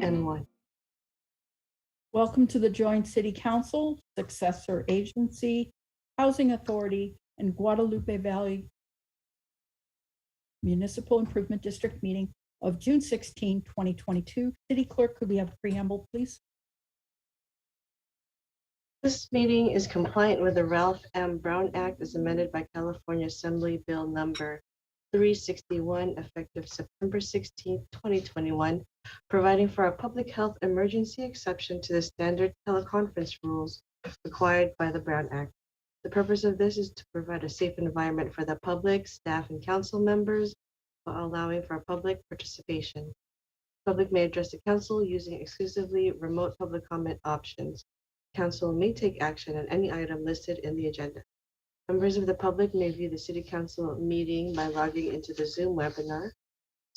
and 1. Welcome to the Joint City Council, Successor Agency, Housing Authority, and Guadalupe Valley Municipal Improvement District meeting of June 16, 2022. City Clerk, could we have a preamble, please? This meeting is compliant with the Ralph M. Brown Act as amended by California Assembly Bill number 361, effective September 16, 2021, providing for a public health emergency exception to the standard teleconference rules required by the Brown Act. The purpose of this is to provide a safe environment for the public, staff, and council members while allowing for public participation. Public may address the council using exclusively remote public comment options. Council may take action on any item listed in the agenda. Members of the public may view the City Council meeting by logging into the Zoom webinar.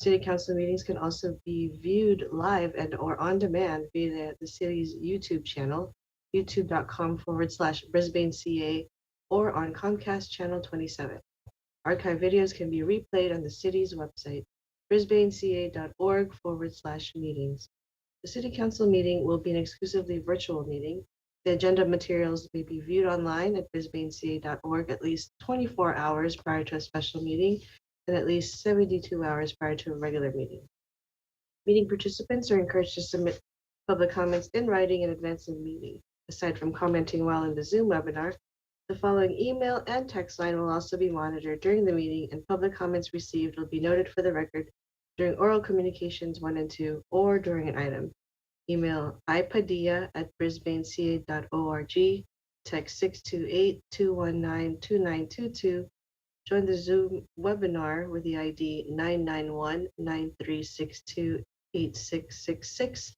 City Council meetings can also be viewed live and or on demand via the city's YouTube channel, youtube.com/Brisbane CA, or on Comcast Channel 27. Archive videos can be replayed on the city's website, brisbaneca.org/meetings. The City Council meeting will be an exclusively virtual meeting. The agenda materials may be viewed online at brisbaneca.org at least 24 hours prior to a special meeting and at least 72 hours prior to a regular meeting. Meeting participants are encouraged to submit public comments in writing in advance of the meeting. Aside from commenting while in the Zoom webinar, the following email and text line will also be monitored during the meeting, and public comments received will be noted for the record during oral communications 1 and 2 or during an item. Email ipadilla@brisbaneca.org, text 628-219-2922, join the Zoom webinar with the ID 991-9362-8666,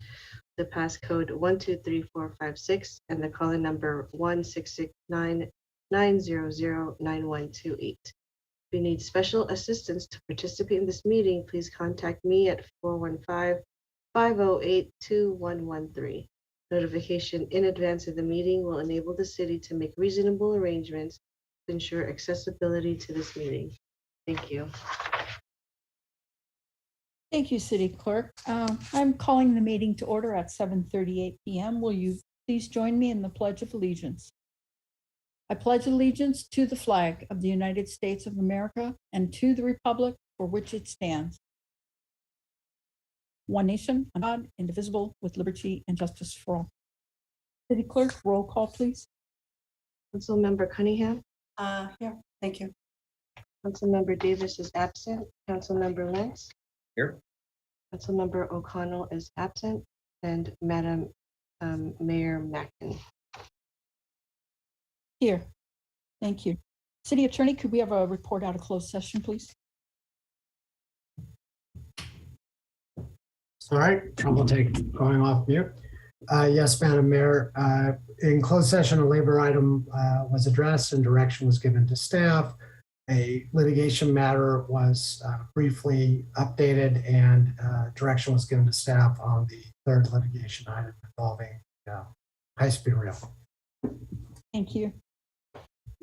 the passcode 123456, and the call-in number 1-669-900-9128. If you need special assistance to participate in this meeting, please contact me at 415-508-2113. Notification in advance of the meeting will enable the city to make reasonable arrangements to ensure accessibility to this meeting. Thank you. Thank you, City Clerk. I'm calling the meeting to order at 7:38 p.m. Will you please join me in the Pledge of Allegiance? I pledge allegiance to the flag of the United States of America and to the republic for which it stands, one nation, under God, indivisible, with liberty and justice for all. City Clerk, roll call, please. Councilmember Cunningham. Here, thank you. Councilmember Davis is absent. Councilmember Lentz. Here. Councilmember O'Connell is absent, and Madam Mayor Mackin. Here. Thank you. City Attorney, could we have a report out of closed session, please? All right, trouble going off mute. Yes, Madam Mayor. In closed session, a labor item was addressed and direction was given to staff. A litigation matter was briefly updated, and direction was given to staff on the third litigation item involving high-speed rail. Thank you.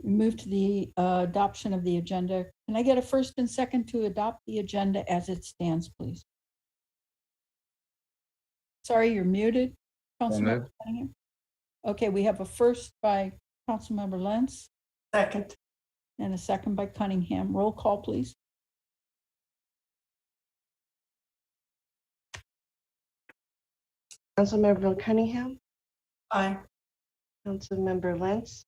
We move to the adoption of the agenda. Can I get a first and second to adopt the agenda as it stands, please? Sorry, you're muted, Councilmember Cunningham. Okay, we have a first by Councilmember Lentz. Second. And a second by Cunningham. Roll call, please. Councilmember Cunningham. Aye. Councilmember Lentz.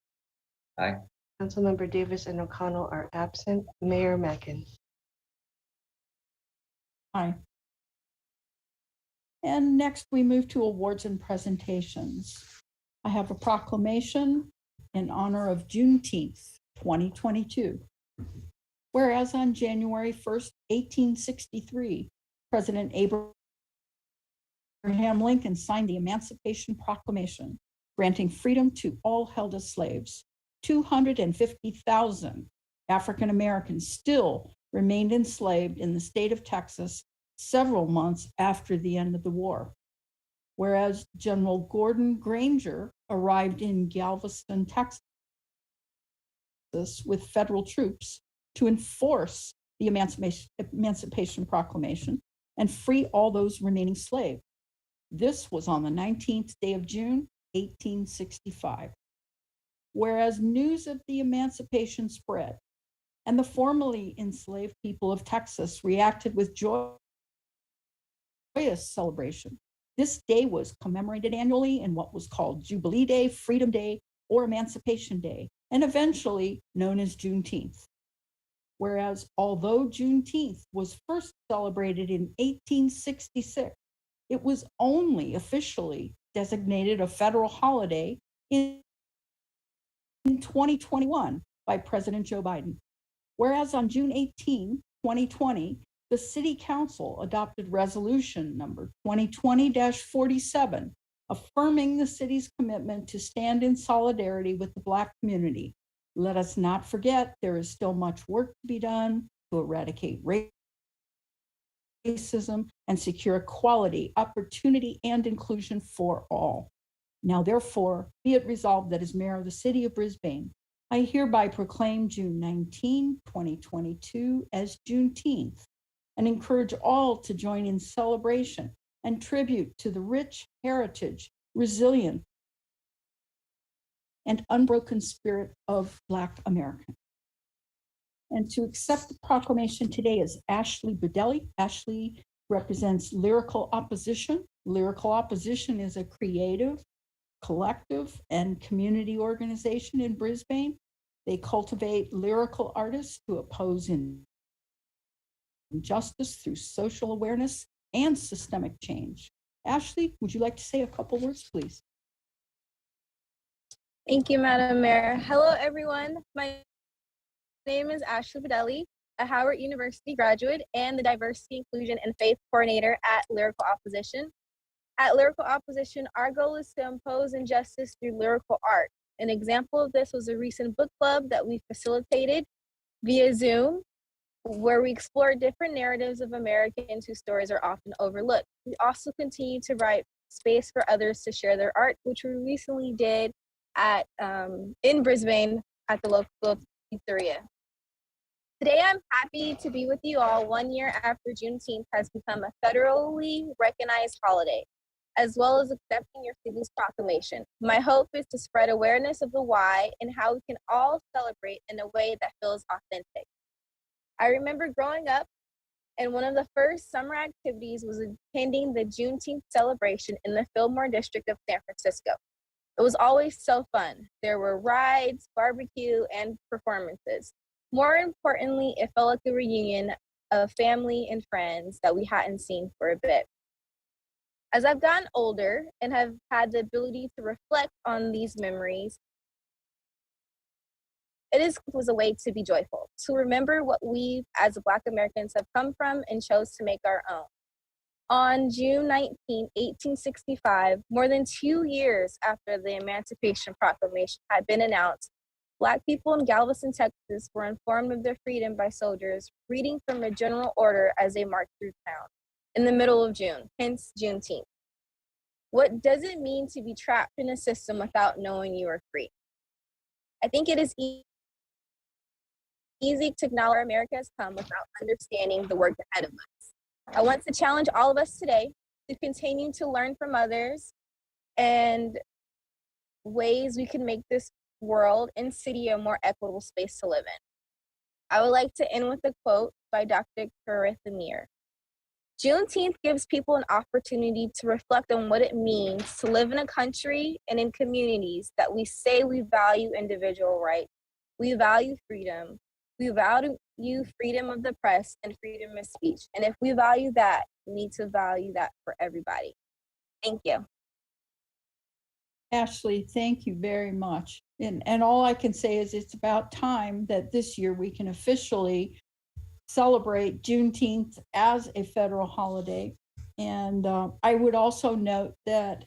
Aye. Councilmember Davis and O'Connell are absent. Mayor Mackin. Aye. And next we move to awards and presentations. I have a proclamation in honor of Juneteenth, 2022. Whereas on January 1st, 1863, President Abraham Lincoln signed the Emancipation Proclamation, granting freedom to all held as slaves. 250,000 African Americans still remained enslaved in the state of Texas several months after the end of the war. Whereas General Gordon Granger arrived in Galveston, Texas, with federal troops to enforce the Emancipation Proclamation and free all those remaining slaves. This was on the 19th day of June, 1865. Whereas news of the emancipation spread, and the formerly enslaved people of Texas reacted with joyous celebration. This day was commemorated annually in what was called Jubilee Day, Freedom Day, or Emancipation Day, and eventually known as Juneteenth. Whereas although Juneteenth was first celebrated in 1866, it was only officially designated a federal holiday in 2021 by President Joe Biden. Whereas on June 18, 2020, the City Council adopted resolution number 2020-47, affirming the city's commitment to stand in solidarity with the Black community. Let us not forget there is still much work to be done to eradicate racism and secure equality, opportunity, and inclusion for all. Now, therefore, be it resolved that as mayor of the city of Brisbane, I hereby proclaim June 19, 2022 as Juneteenth and encourage all to join in celebration and tribute to the rich heritage, resilient, and unbroken spirit of Black Americans. And to accept the proclamation today is Ashley Budelli. Ashley represents Lyrical Opposition. Lyrical Opposition is a creative, collective, and community organization in Brisbane. They cultivate lyrical artists to oppose injustice through social awareness and systemic change. Ashley, would you like to say a couple words, please? Thank you, Madam Mayor. Hello, everyone. My name is Ashley Budelli, a Howard University graduate and the Diversity, Inclusion, and Faith Coordinator at Lyrical Opposition. At Lyrical Opposition, our goal is to impose injustice through lyrical art. An example of this was a recent book club that we facilitated via Zoom, where we explored different narratives of Americans whose stories are often overlooked. We also continue to provide space for others to share their art, which we recently did at in Brisbane at the local pizzeria. Today, I'm happy to be with you all 1 year after Juneteenth has become a federally recognized holiday, as well as accepting your city's proclamation. My hope is to spread awareness of the why and how we can all celebrate in a way that feels authentic. I remember growing up, and one of the first summer activities was attending the Juneteenth celebration in the Fillmore district of San Francisco. It was always so fun. There were rides, barbecue, and performances. More importantly, it felt like a reunion of family and friends that we hadn't seen for a bit. As I've gotten older and have had the ability to reflect on these memories, it was a way to be joyful, to remember what we as Black Americans have come from and chose to make our own. On June 19, 1865, more than 2 years after the Emancipation Proclamation had been announced, Black people in Galveston, Texas were informed of their freedom by soldiers reading from a general order as they marched through town in the middle of June, hence Juneteenth. What does it mean to be trapped in a system without knowing you are free? I think it is easy to acknowledge where America has come without understanding the work ahead of us. I want to challenge all of us today to continue to learn from others and ways we can make this world and city a more equitable space to live in. I would like to end with a quote by Dr. Carissa Meir. Juneteenth gives people an opportunity to reflect on what it means to live in a country and in communities that we say we value individual rights, we value freedom, we value freedom of the press and freedom of speech. And if we value that, we need to value that for everybody. Thank you. Ashley, thank you very much. And all I can say is it's about time that this year we can officially celebrate Juneteenth as a federal holiday. And I would also note that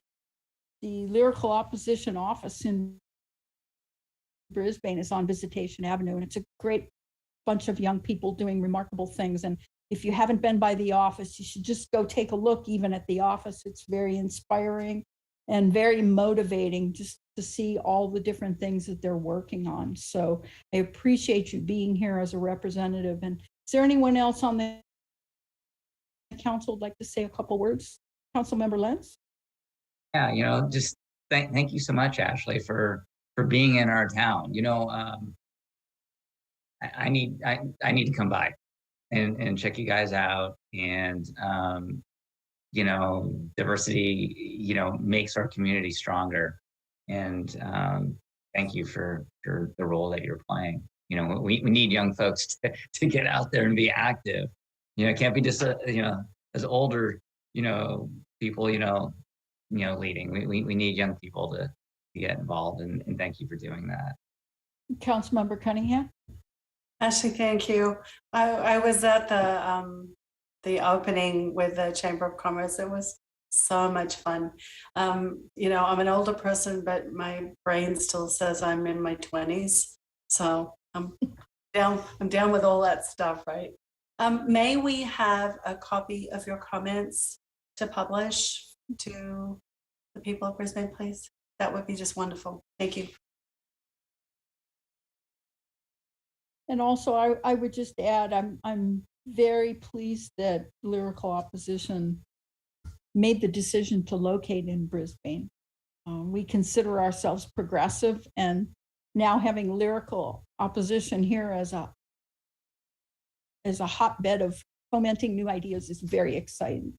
the Lyrical Opposition office in Brisbane is on Visitation Avenue, and it's a great bunch of young people doing remarkable things. And if you haven't been by the office, you should just go take a look even at the office. It's very inspiring and very motivating just to see all the different things that they're working on. So I appreciate you being here as a representative. And is there anyone else on the council who'd like to say a couple words? Councilmember Lenz? Yeah, just thank you so much, Ashley, for being in our town. I need to come by and check you guys out. And diversity, makes our community stronger. And thank you for the role that you're playing. We need young folks to get out there and be active. It can't be just as older, people, leading. We need young people to get involved, and thank you for doing that. Councilmember Cunningham. Ashley, thank you. I was at the opening with the Chamber of Commerce. It was so much fun. I'm an older person, but my brain still says I'm in my 20s. So I'm down with all that stuff, right? May we have a copy of your comments to publish to the people of Brisbane, please? That would be just wonderful. Thank you. And also, I would just add, I'm very pleased that Lyrical Opposition made the decision to locate in Brisbane. We consider ourselves progressive, and now having Lyrical Opposition here as a hotbed of fomenting new ideas is very exciting.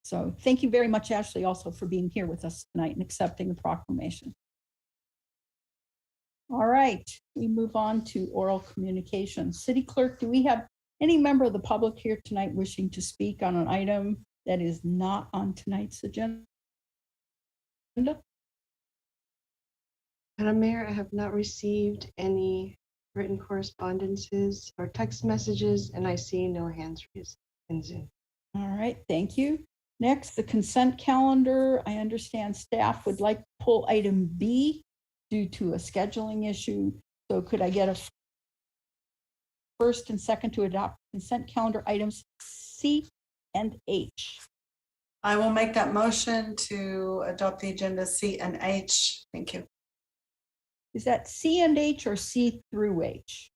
So thank you very much, Ashley, also for being here with us tonight and accepting the proclamation. All right, we move on to oral communication. City Clerk, do we have any member of the public here tonight wishing to speak on an item that is not on tonight's agenda? Madam Mayor, I have not received any written correspondences or text messages, and I see no hands raised in Zoom. All right, thank you. Next, the consent calendar. I understand staff would like to pull item B due to a scheduling issue. So could I get a first and second to adopt consent calendar items C and H? I will make that motion to adopt the agenda C and H. Thank you. Is that C and H or C through H?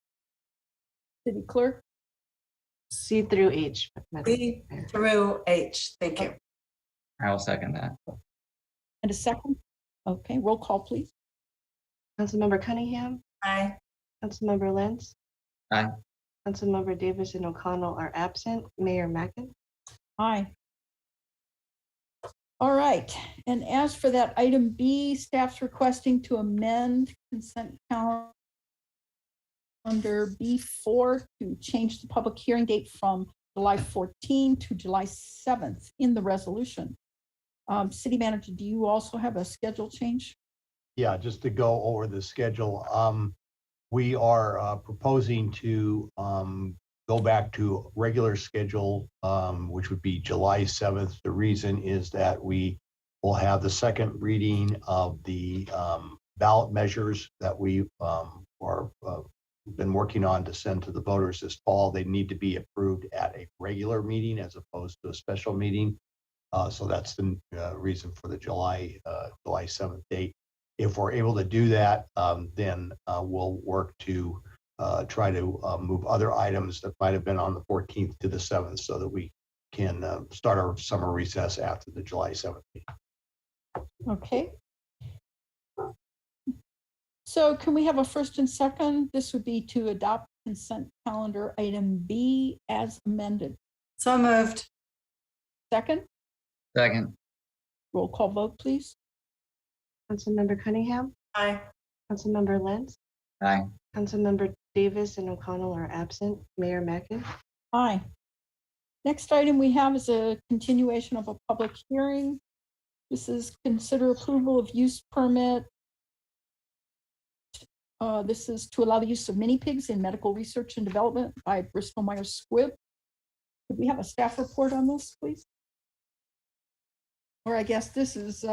City Clerk? C through H. C through H. Thank you. I will second that. And a second? Okay, roll call, please. Councilmember Cunningham, Aye. Councilmember Lentz. Aye. Councilmember Davis and O'Connell are absent. Mayor Mackin. Aye. All right, and as for that item B, staff's requesting to amend consent calendar B4 to change the public hearing date from July 14 to July 7th in the resolution. City Manager, do you also have a schedule change? Yeah, just to go over the schedule. We are proposing to go back to regular schedule, which would be July 7th. The reason is that we will have the second reading of the ballot measures that we are been working on to send to the voters this fall. They need to be approved at a regular meeting as opposed to a special meeting. So that's the reason for the July 7th date. If we're able to do that, then we'll work to try to move other items that might have been on the 14th to the 7th so that we can start our summer recess after the July 7th meeting. Okay. So can we have a first and second? This would be to adopt consent calendar item B as amended. So moved. Second, Second. roll call vote, please. Councilmember Cunningham, Aye. Councilmember Lentz, Aye. Councilmember Davis and O'Connell are absent. Mayor Mackin. Aye. Next item we have is a continuation of a public hearing. This is consider approval of use permit. This is to allow the use of mini pigs in medical research and development by Bristol Myers Squibb. Could we have a staff report on this, please? Or I guess this is,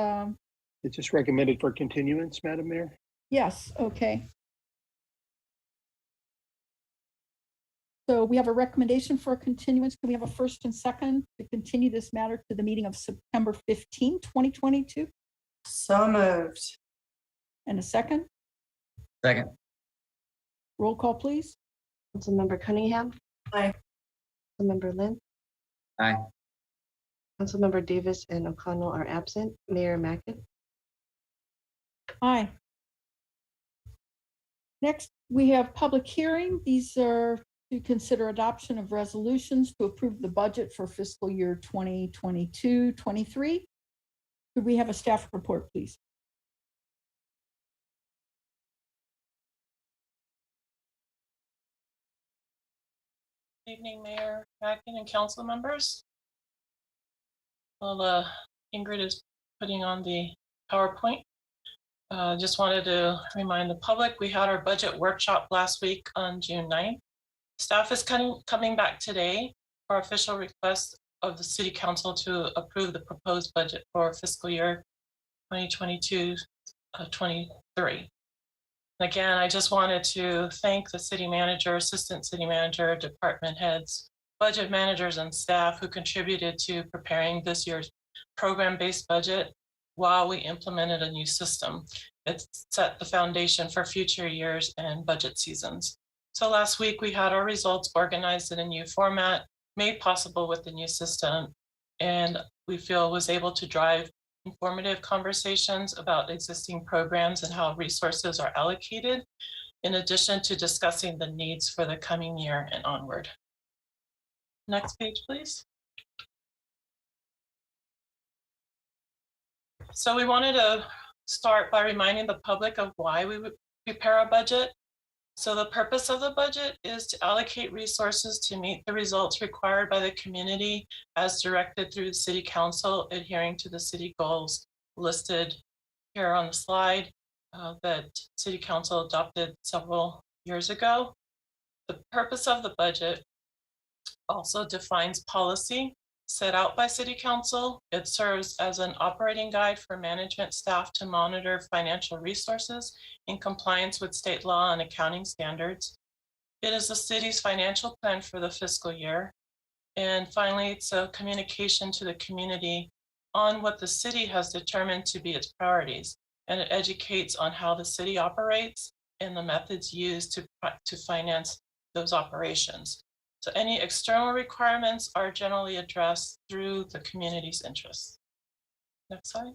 It's just recommended for continuance, Madam Mayor. yes, okay. So we have a recommendation for a continuance. Can we have a first and second to continue this matter to the meeting of September 15, 2022? So moved. And a second? Second. Roll call, please. Councilmember Cunningham. Aye. Councilmember Lentz, Aye. Councilmember Davis and O'Connell are absent. Mayor Mackin. Aye. Next, we have public hearing. These are to consider adoption of resolutions to approve the budget for fiscal year 2022-23. Could we have a staff report, please? Evening, Mayor Mackin and council members. Well, Ingrid is putting on the PowerPoint. Just wanted to remind the public, we had our budget workshop last week on June 9th. Staff is coming back today for official request of the City Council to approve the proposed budget for fiscal year 2022-23. Again, I just wanted to thank the city manager, assistant city manager, department heads, budget managers, and staff who contributed to preparing this year's program-based budget while we implemented a new system. It set the foundation for future years and budget seasons. So last week we had our results organized in a new format, made possible with the new system, and we feel was able to drive informative conversations about existing programs and how resources are allocated, in addition to discussing the needs for the coming year and onward. Next page, please. So we wanted to start by reminding the public of why we would prepare a budget. So the purpose of the budget is to allocate resources to meet the results required by the community as directed through the City Council, adhering to the city goals listed here on the slide that City Council adopted several years ago. The purpose of the budget also defines policy set out by City Council. It serves as an operating guide for management staff to monitor financial resources in compliance with state law and accounting standards. It is the city's financial plan for the fiscal year. And finally, it's a communication to the community on what the city has determined to be its priorities. And it educates on how the city operates and the methods used to finance those operations. So any external requirements are generally addressed through the community's interests. Next slide.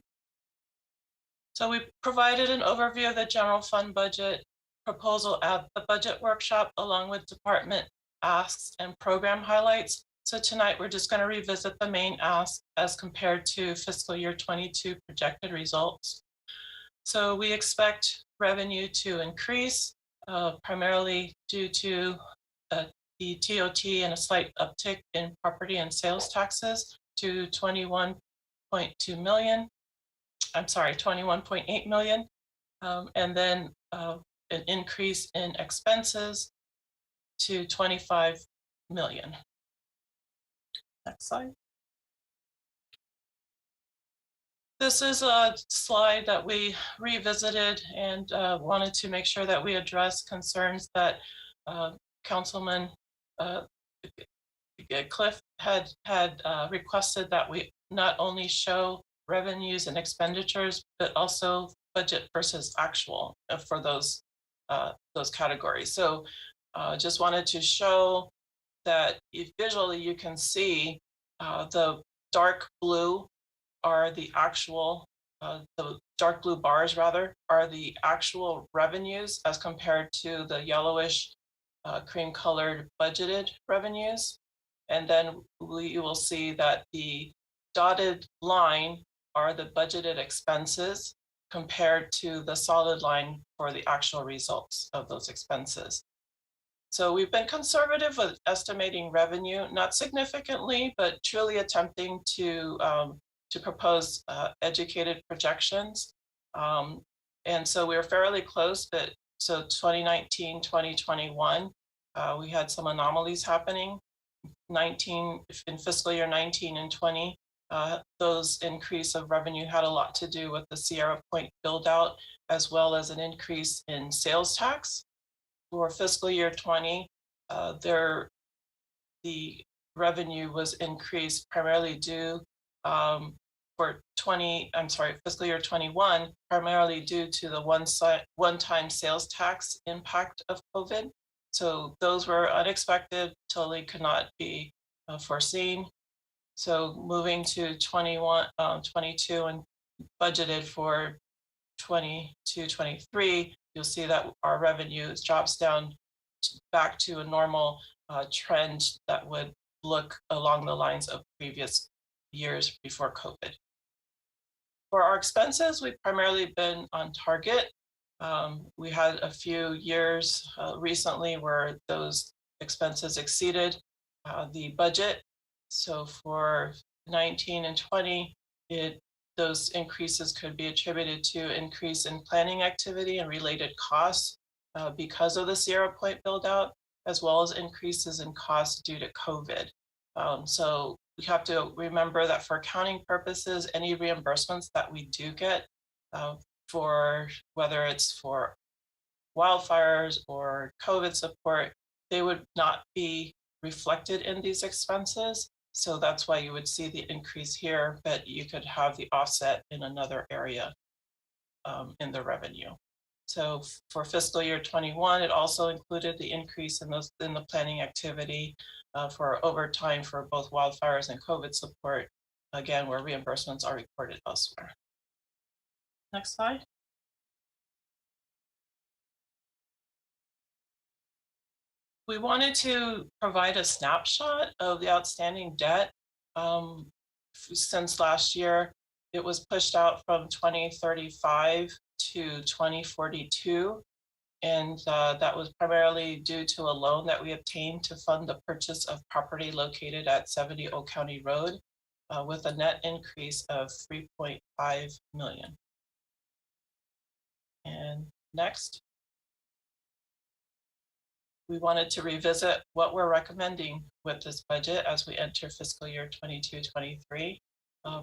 So we provided an overview of the general fund budget proposal at the budget workshop, along with department asks and program highlights. So tonight we're just going to revisit the main ask as compared to fiscal year 22 projected results. So we expect revenue to increase primarily due to the TOT and a slight uptick in property and sales taxes to 21.2 million. I'm sorry, 21.8 million. And then an increase in expenses to 25 million. Next slide. This is a slide that we revisited and wanted to make sure that we address concerns that Councilman Cliff had requested that we not only show revenues and expenditures, but also budget versus actual for those categories. So just wanted to show that visually you can see the dark blue are the actual, the dark blue bars rather, are the actual revenues as compared to the yellowish cream colored budgeted revenues. And then you will see that the dotted line are the budgeted expenses compared to the solid line for the actual results of those expenses. So we've been conservative with estimating revenue, not significantly, but truly attempting to propose educated projections. And so we're fairly close, but so 2019, 2021, we had some anomalies happening. In fiscal year 19 and 20, those increase of revenue had a lot to do with the Sierra Point build out, as well as an increase in sales tax. For fiscal year 20, the revenue was increased primarily due fiscal year 21, primarily due to the one-time sales tax impact of COVID. So those were unexpected, totally could not be foreseen. So moving to 21, 22 and budgeted for 22, 23, you'll see that our revenue drops down back to a normal trend that would look along the lines of previous years before COVID. For our expenses, we've primarily been on target. We had a few years recently where those expenses exceeded the budget. So for 19 and 20, those increases could be attributed to increase in planning activity and related costs because of the Sierra Point build out, as well as increases in costs due to COVID. So we have to remember that for accounting purposes, any reimbursements that we do get for whether it's for wildfires or COVID support, they would not be reflected in these expenses. So that's why you would see the increase here, but you could have the offset in another area in the revenue. So for fiscal year 21, it also included the increase in the planning activity for overtime for both wildfires and COVID support, again, where reimbursements are recorded elsewhere. Next slide. We wanted to provide a snapshot of the outstanding debt. Since last year, it was pushed out from 2035 to 2042. And that was primarily due to a loan that we obtained to fund the purchase of property located at 70 Old County Road with a net increase of 3.5 million. And next. We wanted to revisit what we're recommending with this budget as we enter fiscal year 22-23.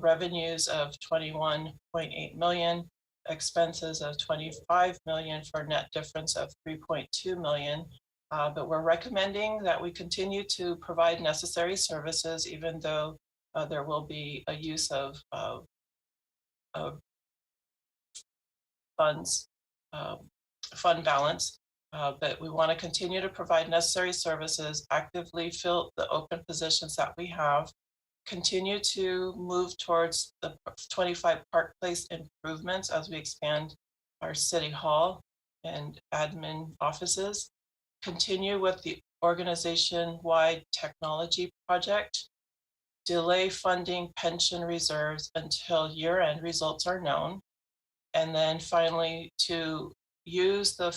Revenues of 21.8 million, expenses of 25 million for a net difference of 3.2 million. But we're recommending that we continue to provide necessary services, even though there will be a use of funds, fund balance. But we want to continue to provide necessary services, actively fill the open positions that we have, continue to move towards the 25 Park Place improvements as we expand our city hall and admin offices, continue with the organization-wide technology project, delay funding pension reserves until year-end results are known, and then finally to use the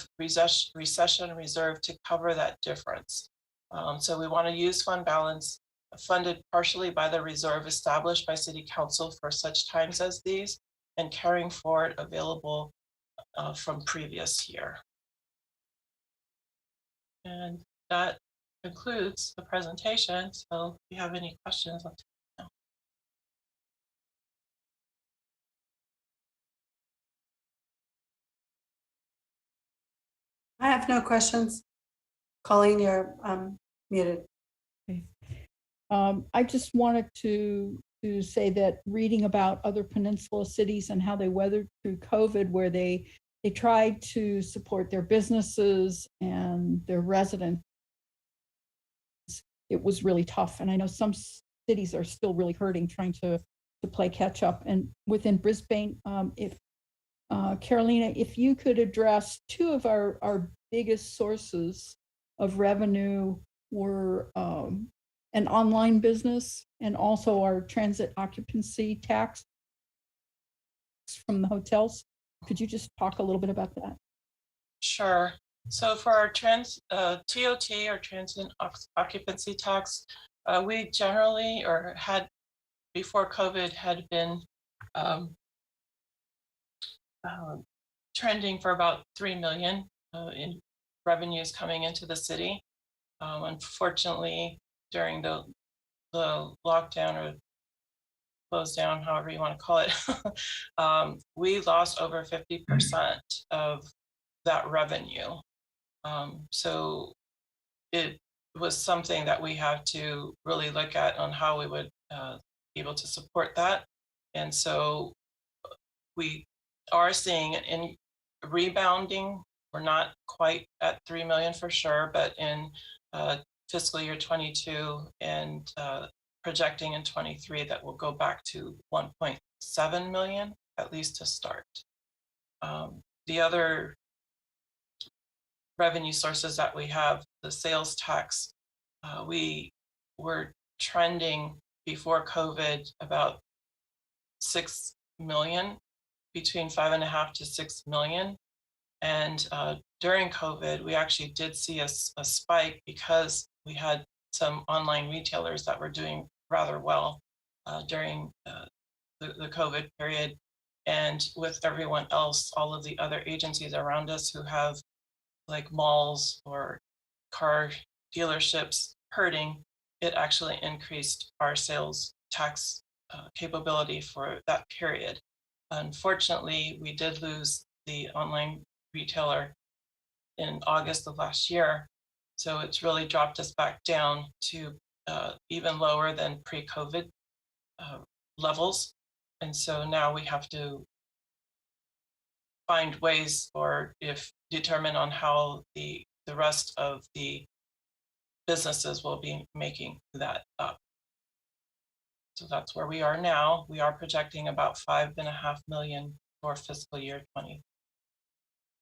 recession reserve to cover that difference. So we want to use fund balance funded partially by the reserve established by City Council for such times as these and carrying forward available from previous year. And that concludes the presentation. So if you have any questions, let me know. I have no questions. Colleen, you're muted. Okay. I just wanted to say that reading about other peninsula cities and how they weathered through COVID, where they tried to support their businesses and their residents, it was really tough. And I know some cities are still really hurting, trying to play catch up. And within Brisbane, if Carolina, if you could address two of our biggest sources of revenue were an online business and also our transit occupancy tax from the hotels. Could you just talk a little bit about that? Sure. So for our TOT or transit occupancy tax, we generally or had before COVID had been trending for about 3 million in revenues coming into the city. Unfortunately, during the lockdown or close down, however you want to call it, we lost over 50% of that revenue. So it was something that we have to really look at on how we would be able to support that. And so we are seeing it in rebounding. We're not quite at 3 million for sure, but in fiscal year 22 and projecting in 23 that will go back to 1.7 million, at least to start. The other revenue sources that we have, the sales tax, we were trending before COVID about 6 million, between 5.5 to 6 million. And during COVID, we actually did see a spike because we had some online retailers that were doing rather well during the COVID period. And with everyone else, all of the other agencies around us who have like malls or car dealerships hurting, it actually increased our sales tax capability for that period. Unfortunately, we did lose the online retailer in August of last year. So it's really dropped us back down to even lower than pre-COVID levels. And so now we have to find ways, or if determine on how the rest of the businesses will be making that up. So that's where we are now. We are projecting about 5.5 million for fiscal year 20.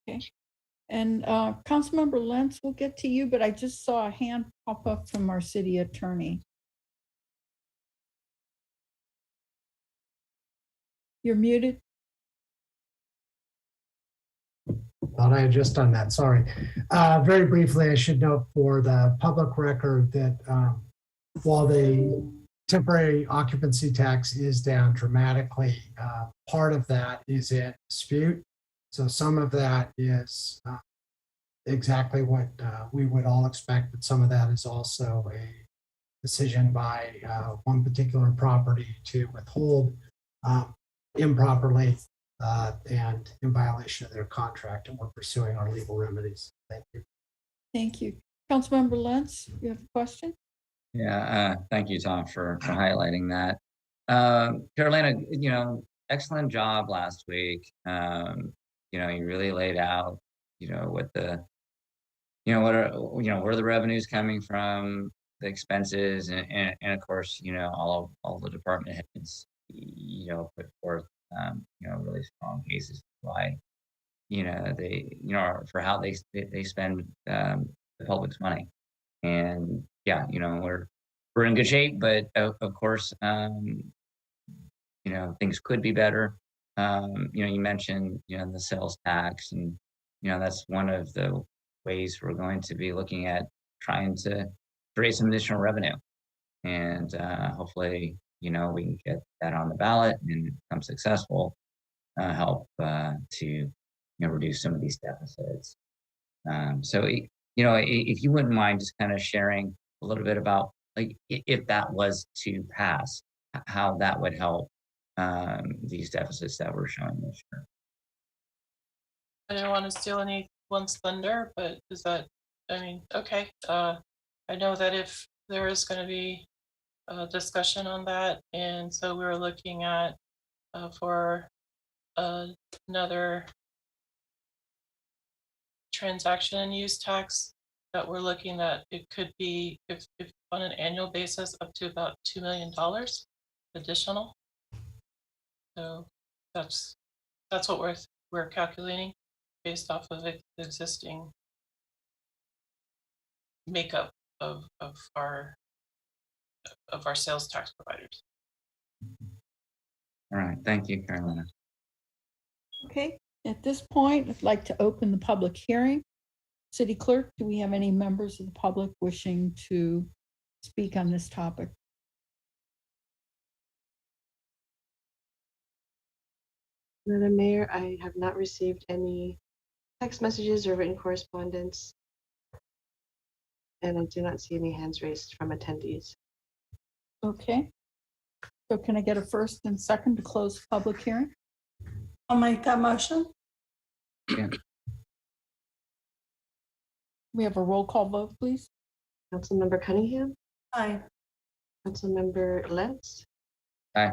Okay. And Councilmember Lentz, we'll get to you, but I just saw a hand pop up from our city attorney. You're muted. Thought I had just done that, sorry. Very briefly, I should note for the public record that while the temporary occupancy tax is down dramatically, part of that is in dispute. So some of that is exactly what we would all expect, but some of that is also a decision by one particular property to withhold improperly and in violation of their contract, and we're pursuing our legal remedies. Thank you. Thank you. Councilmember Lentz, you have a question? Yeah, thank you, Tom, for highlighting that. Carolina, excellent job last week. You really laid out, what the, what are, where the revenues coming from, the expenses, and of course, all the department heads, put forth, really strong cases why, they, for how they spend the public's money. And yeah, we're in good shape, but of course, things could be better. You mentioned, the sales tax, and, that's one of the ways we're going to be looking at trying to create some additional revenue. And hopefully, we can get that on the ballot and become successful, help to, reduce some of these deficits. So, if you wouldn't mind just kind of sharing a little bit about, like, if that was to pass, how that would help these deficits that we're showing this year. I don't want to steal anyone's thunder, but is that, okay. I know that if there is going to be a discussion on that, and so we were looking at for another transaction and use tax that we're looking at. It could be, if on an annual basis, up to about $2 million additional. So that's what we're calculating based off of the existing makeup of our sales tax providers. All right, thank you, Carolina. Okay, at this point, I'd like to open the public hearing. City Clerk, do we have any members of the public wishing to speak on this topic? Madam Mayor, I have not received any text messages or written correspondence, and I do not see any hands raised from attendees. Okay. So can I get a first and second to close public hearing? I'll make that motion. Yeah. We have a roll call vote, please. Councilmember Cunningham, Aye. Councilmember Lentz. Aye.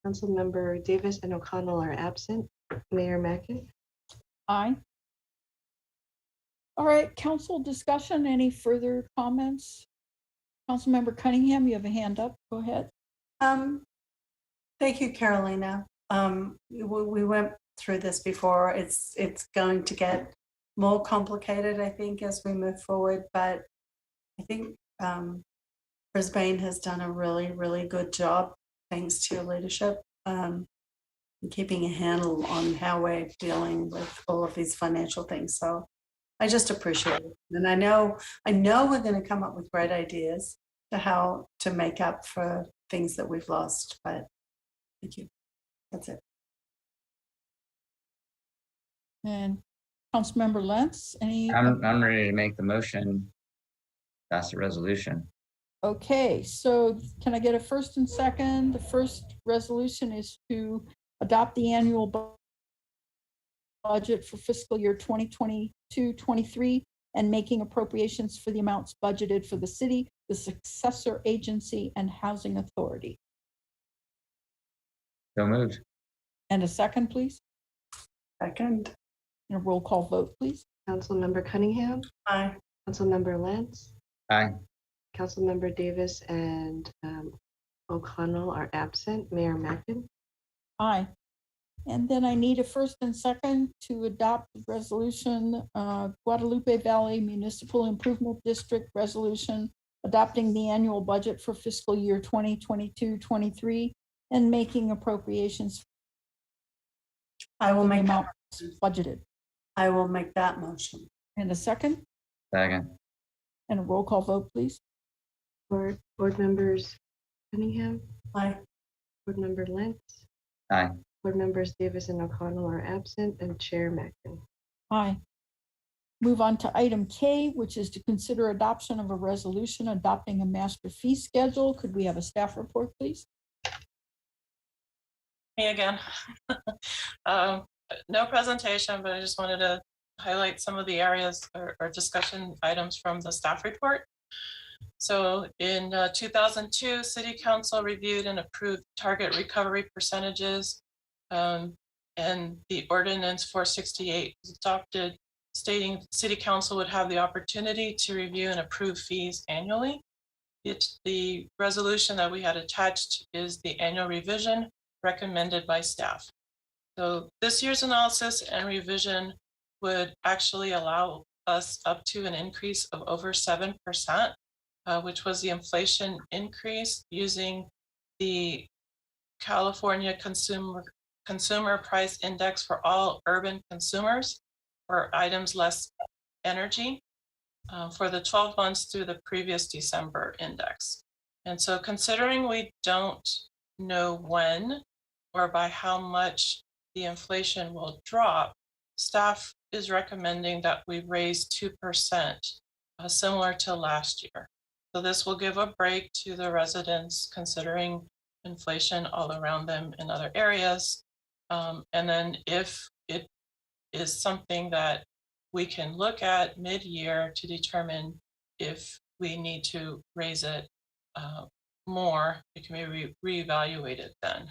Councilmember Davis and O'Connell are absent. Mayor Mackin. Aye. All right, council discussion, any further comments? Councilmember Cunningham, you have a hand up. Go ahead. Thank you, Carolina. We went through this before. It's going to get more complicated, I think, as we move forward. But I think Brisbane has done a really, really good job, thanks to your leadership, in keeping a handle on how we're dealing with all of these financial things. So I just appreciate it. And I know we're going to come up with great ideas to how to make up for things that we've lost. But thank you. That's it. And Councilmember Lentz, any? I'm ready to make the motion. That's the resolution. Okay, so can I get a first and second? The first resolution is to adopt the annual budget for fiscal year 2022-23 and making appropriations for the amounts budgeted for the city, the successor agency, and housing authority. So moved. And a second, please. Second. And a roll call vote, please. Councilmember Cunningham, Aye. Councilmember Lentz, Aye. Councilmember Davis and O'Connell are absent. Mayor Mackin. Aye. And then I need a first and second to adopt the resolution, Guadalupe Valley Municipal Improvement District Resolution, adopting the annual budget for fiscal year 2022-23 and making appropriations. I will make that. Budgeted. I will make that motion. And a second? Second. And a roll call vote, please. Board members Cunningham, Aye. Board member Lentz, Aye. Board members Davis and O'Connell are absent, and Chair Mackin. Aye. Move on to item K, which is to consider adoption of a resolution adopting a master fee schedule. Could we have a staff report, please? Me again. No presentation, but I just wanted to highlight some of the areas or discussion items from the staff report. So in 2002, City Council reviewed and approved target recovery percentages, and the ordinance 468 was adopted, stating City Council would have the opportunity to review and approve fees annually. The resolution that we had attached is the annual revision recommended by staff. So this year's analysis and revision would actually allow us up to an increase of over 7%, which was the inflation increase using the California Consumer Price Index for all urban consumers for items less energy for the 12 months through the previous December index. And so considering we don't know when or by how much the inflation will drop, staff is recommending that we raise 2%, similar to last year. So this will give a break to the residents considering inflation all around them in other areas. And then if it is something that we can look at mid-year to determine if we need to raise it more, it can be reevaluated then.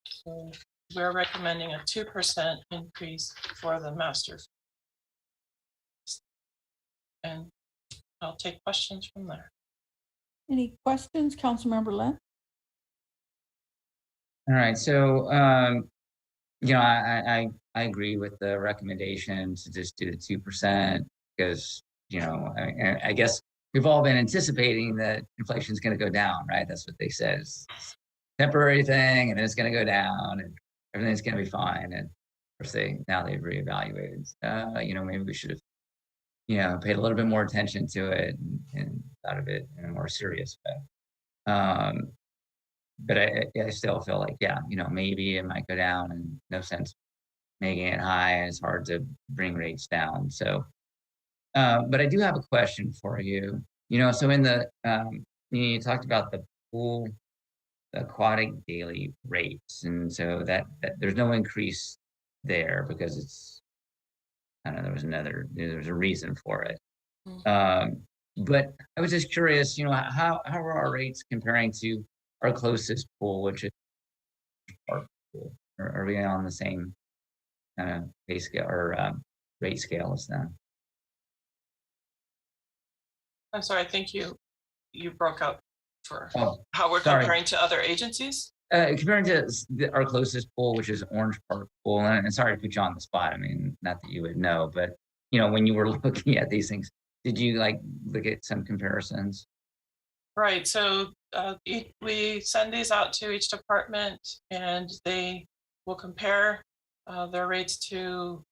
So we're recommending a 2% increase for the master. And I'll take questions from there. Any questions, Councilmember Lentz? All right, so you know, I agree with the recommendation to just do the 2% because, you know, I guess we've all been anticipating that inflation is going to go down, right? That's what they said. It's a temporary thing, and then it's going to go down, and everything's going to be fine. And of course, they've reevaluated. You know, maybe we should have, you know, paid a little bit more attention to it and thought of it in a more serious way. But I still feel like, yeah, you know, maybe it might go down, and no sense making it high, and it's hard to bring rates down. So, but I do have a question for you. You know, so in the you talked about the pool, the aquatic daily rates, and so that there's no increase there because it's, I don't know, there's a reason for it. But I was just curious, you know, how are our rates comparing to our closest pool, which is our pool? Are we on the same kind of pay scale or rate scale as them? I'm sorry, I think you you broke up for Oh, how we're sorry. comparing to other agencies. Comparing to our closest pool, which is Orange Park Pool, and sorry to put you on the spot. I mean, not that you would know, but when you were looking at these things, did you look at some comparisons? Right. So we send these out to each department, and they will compare their rates to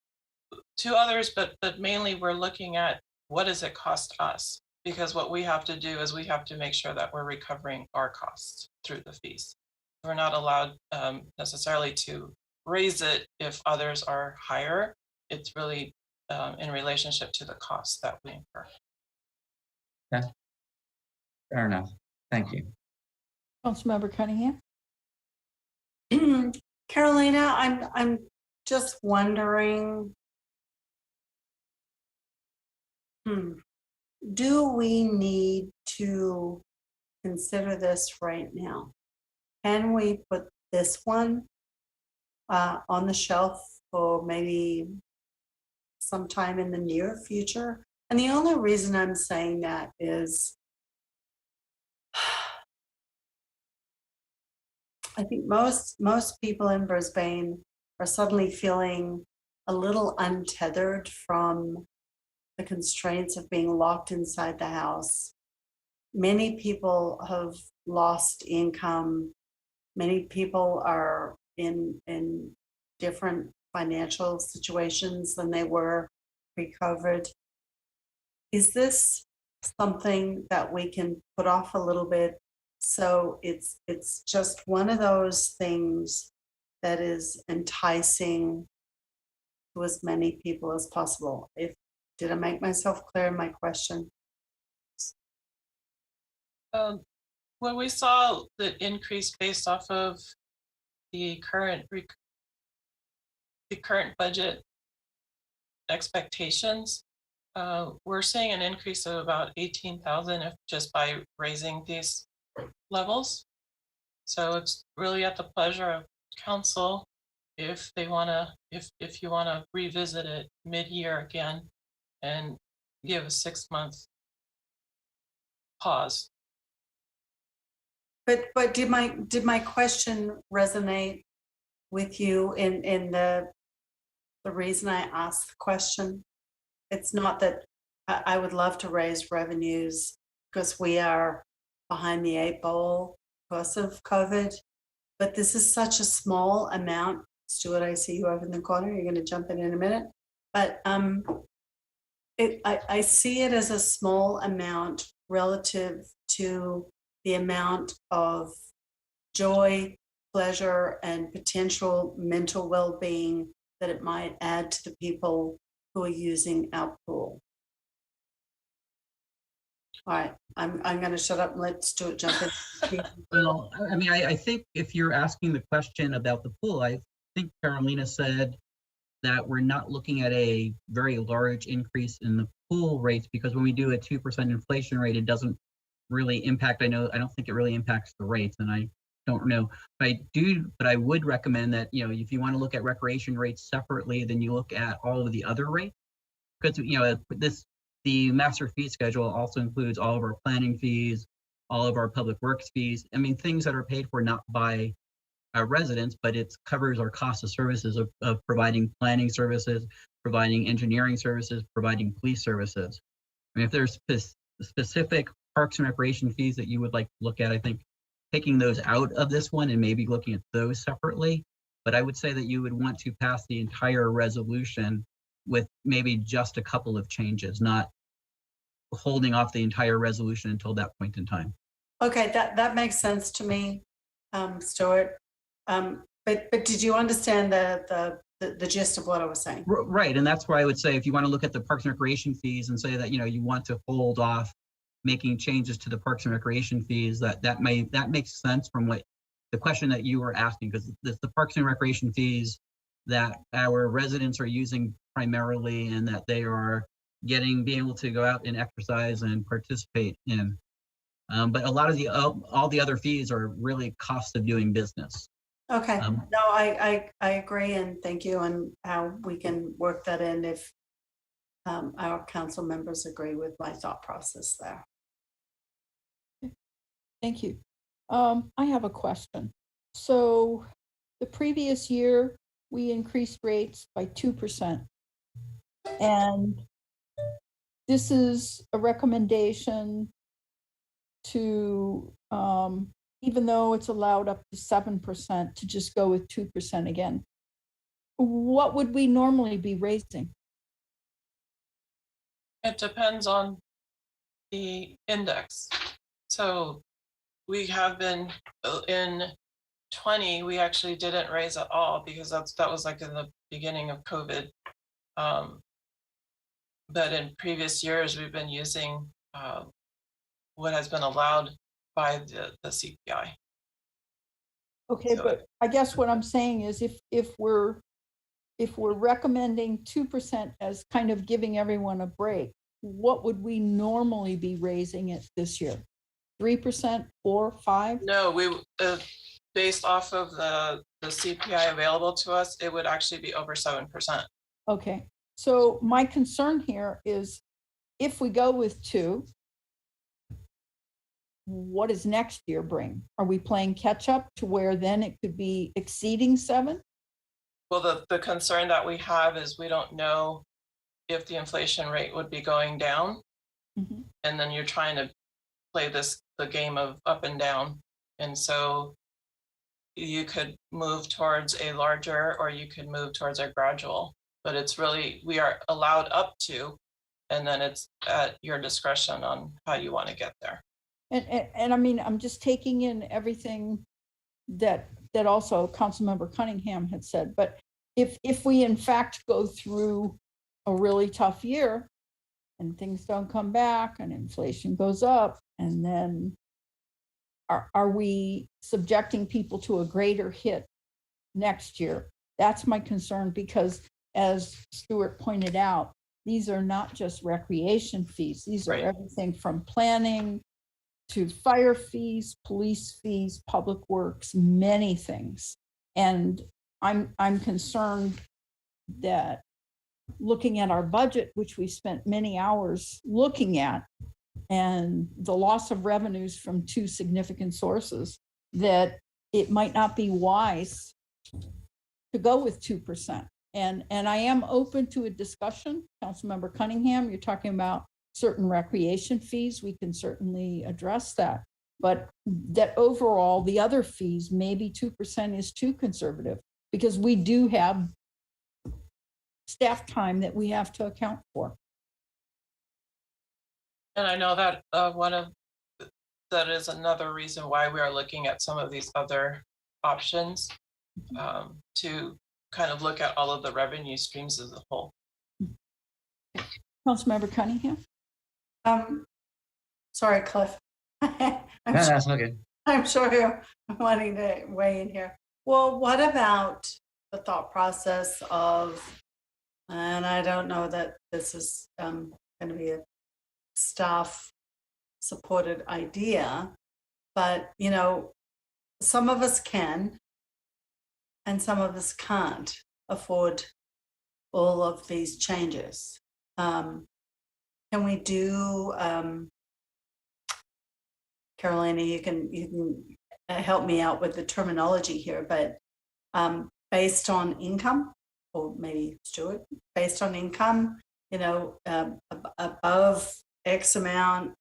others, but mainly we're looking at what does it cost us, because what we have to do is we have to make sure that we're recovering our costs through the fees. We're not allowed necessarily to raise it if others are higher. It's really in relationship to the costs that we incur. Okay. Fair enough. Thank you. Councilmember Cunningham. Carolina, I'm just wondering, do we need to consider this right now? Can we put this one on the shelf for maybe sometime in the near future? And the only reason I'm saying that is I think most people in Brisbane are suddenly feeling a little untethered from the constraints of being locked inside the house. Many people have lost income. Many people are in different financial situations than they were pre-COVID. Is this something that we can put off a little bit? So it's just one of those things that is enticing to as many people as possible. Did I make myself clear in my question? When we saw the increase based off of the current budget expectations, we're seeing an increase of about 18,000 if just by raising these levels. So it's really at the pleasure of council if they want to, if you want to revisit it mid-year again and give a 6-month pause. But did my question resonate with you in the reason I asked the question? It's not that I would love to raise revenues because we are behind the 8 ball because of COVID, but this is such a small amount. Stuart, I see you over in the corner. You're going to jump in a minute, but I see it as a small amount relative to the amount of joy, pleasure, and potential mental well-being that it might add to the people who are using our pool. All right, I'm going to shut up and let Stuart jump in. Well, I mean, I think if you're asking the question about the pool, I think Carolina said that we're not looking at a very large increase in the pool rates because when we do a 2% inflation rate, it doesn't really impact. I don't think it really impacts the rates, and I don't know. But I would recommend that, if you want to look at recreation rates separately, then you look at all of the other rates, because the master fee schedule also includes all of our planning fees, all of our public works fees. I mean, things that are paid for not by our residents, but it covers our cost of services of providing planning services, providing engineering services, providing police services. I mean, if there's specific parks and recreation fees that you would like to look at, I think taking those out of this one and maybe looking at those separately. But I would say that you would want to pass the entire resolution with maybe just a couple of changes, not holding off the entire resolution until that point in time. Okay, that makes sense to me, Stuart. But did you understand the gist of what I was saying? Right, and that's why I would say if you want to look at the parks and recreation fees and say that you want to hold off making changes to the parks and recreation fees, that makes sense from what the question that you were asking, because the parks and recreation fees that our residents are using primarily and that they are being able to go out and exercise and participate in. But a lot of all the other fees are really cost of doing business. Okay, no, I agree, and thank you, and how we can work that in if our council members agree with my thought process there. Thank you. I have a question. So the previous year, we increased rates by 2%. And this is a recommendation to, even though it's allowed up to 7%, to just go with 2% again. What would we normally be raising? It depends on the index. So we have been in 20, we actually didn't raise at all because that was like in the beginning of COVID. But in previous years, we've been using what has been allowed by the CPI. Okay, So but I guess what I'm saying is if we're recommending 2% as kind of giving everyone a break, what would we normally be raising it this year? 3%, 4, 5? No, we based off of the CPI available to us, it would actually be over 7%. Okay, so my concern here is if we go with 2, what does next year bring? Are we playing catch up to where then it could be exceeding 7? Well, the concern that we have is we don't know if the inflation rate would be going down. Mm-hmm. And then you're trying to play the game of up and down. And so you could move towards a larger or you could move towards a gradual, but it's really, we are allowed up to, and then it's at your discretion on how you want to get there. And I mean, I'm just taking in everything that also Councilmember Cunningham had said, but if we in fact go through a really tough year and things don't come back and inflation goes up, and then are we subjecting people to a greater hit next year? That's my concern, because as Stuart pointed out, these are not just recreation fees. These are everything from planning to fire fees, police fees, public works, many things. And I'm concerned that looking at our budget, which we spent many hours looking at, and the loss of revenues from 2 significant sources, that it might not be wise to go with 2%. And I am open to a discussion. Councilmember Cunningham, you're talking about certain recreation fees. We can certainly address that. But that overall, the other fees, maybe 2% is too conservative, because we do have staff time that we have to account for. And I know that that is another reason why we are looking at some of these other options, to kind of look at all of the revenue streams as a whole. Councilmember Cunningham? Sorry, Cliff. That's not good. I'm sure you're wanting to weigh in here. Well, what about the thought process of, and I don't know that this is going to be a staff supported idea, but you know, some of us can and some of us can't afford all of these changes. Can we do, Carolina, you can help me out with the terminology here, but based on income, or maybe Stuart, based on income, you know, above X amount,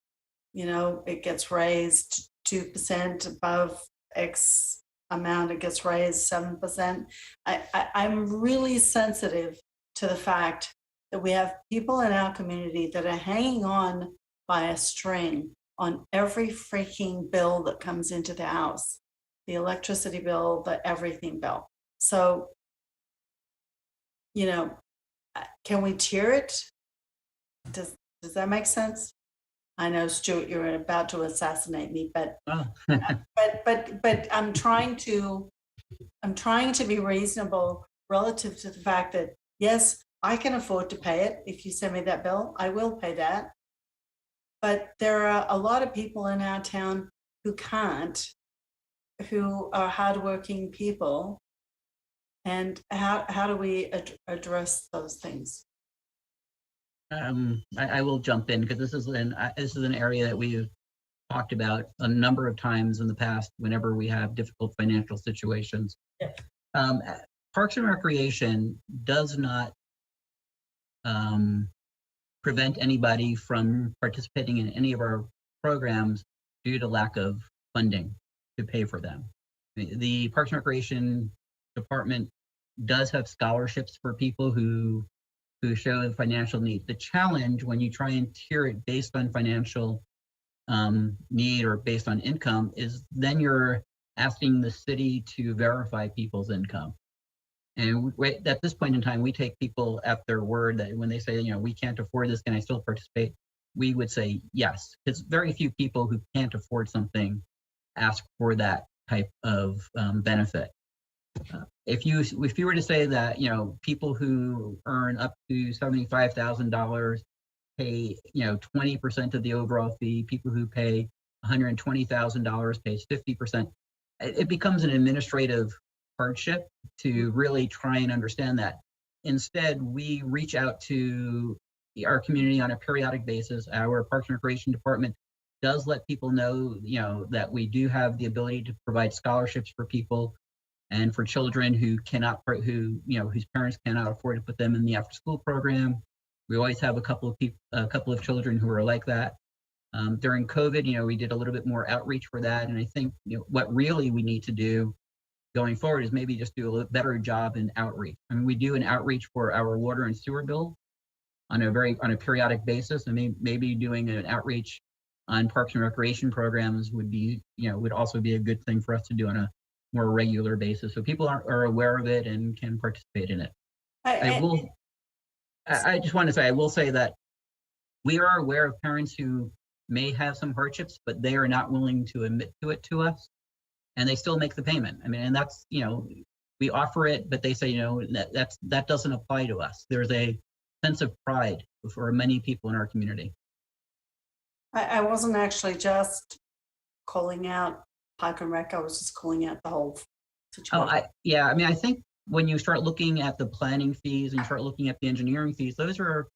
you know, it gets raised 2%, above X amount, it gets raised 7%. I'm really sensitive to the fact that we have people in our community that are hanging on by a string on every freaking bill that comes into the house, the electricity bill, the everything bill. So, you know, can we tier it? Does that make sense? I know, Stuart, you're about to assassinate me, but but I'm trying to be reasonable relative to the fact that yes, I can afford to pay it. If you send me that bill, I will pay that. But there are a lot of people in our town who can't, who are hardworking people. And how do we address those things? I will jump in, because this is an area that we've talked about a number of times in the past whenever we have difficult financial situations. Um, Parks and Recreation does not prevent anybody from participating in any of our programs due to lack of funding to pay for them. The Parks and Recreation Department does have scholarships for people who show financial need. The challenge when you try and tier it based on financial need or based on income is then you're asking the city to verify people's income. And at this point in time, we take people at their word that when they say, we can't afford this, can I still participate? We would say yes, because very few people who can't afford something ask for that type of benefit. If you were to say that, people who earn up to $75,000 pay, 20% of the overall fee, people who pay $120,000 pays 50%, it becomes an administrative hardship to really try and understand that. Instead, we reach out to our community on a periodic basis. Our Parks and Recreation Department does let people know, that we do have the ability to provide scholarships for people and for children who whose parents cannot afford to put them in the after-school program. We always have a couple of children who are like that. During COVID, we did a little bit more outreach for that, and I think what really we need to do going forward is maybe just do a little better job in outreach. I mean, we do an outreach for our water and sewer bill on a periodic basis, and maybe doing an outreach on Parks and Recreation programs would also be a good thing for us to do on a more regular basis, so people are aware of it and can participate in it. I just want to say, I will say that we are aware of parents who may have some hardships, but they are not willing to admit to it to us, and they still make the payment. I mean, and that's, we offer it, but they say, that doesn't apply to us. There's a sense of pride for many people in our community. I wasn't actually just calling out Park and Rec, I was just calling out the whole situation. I think when you start looking at the planning fees and you start looking at the engineering fees, those are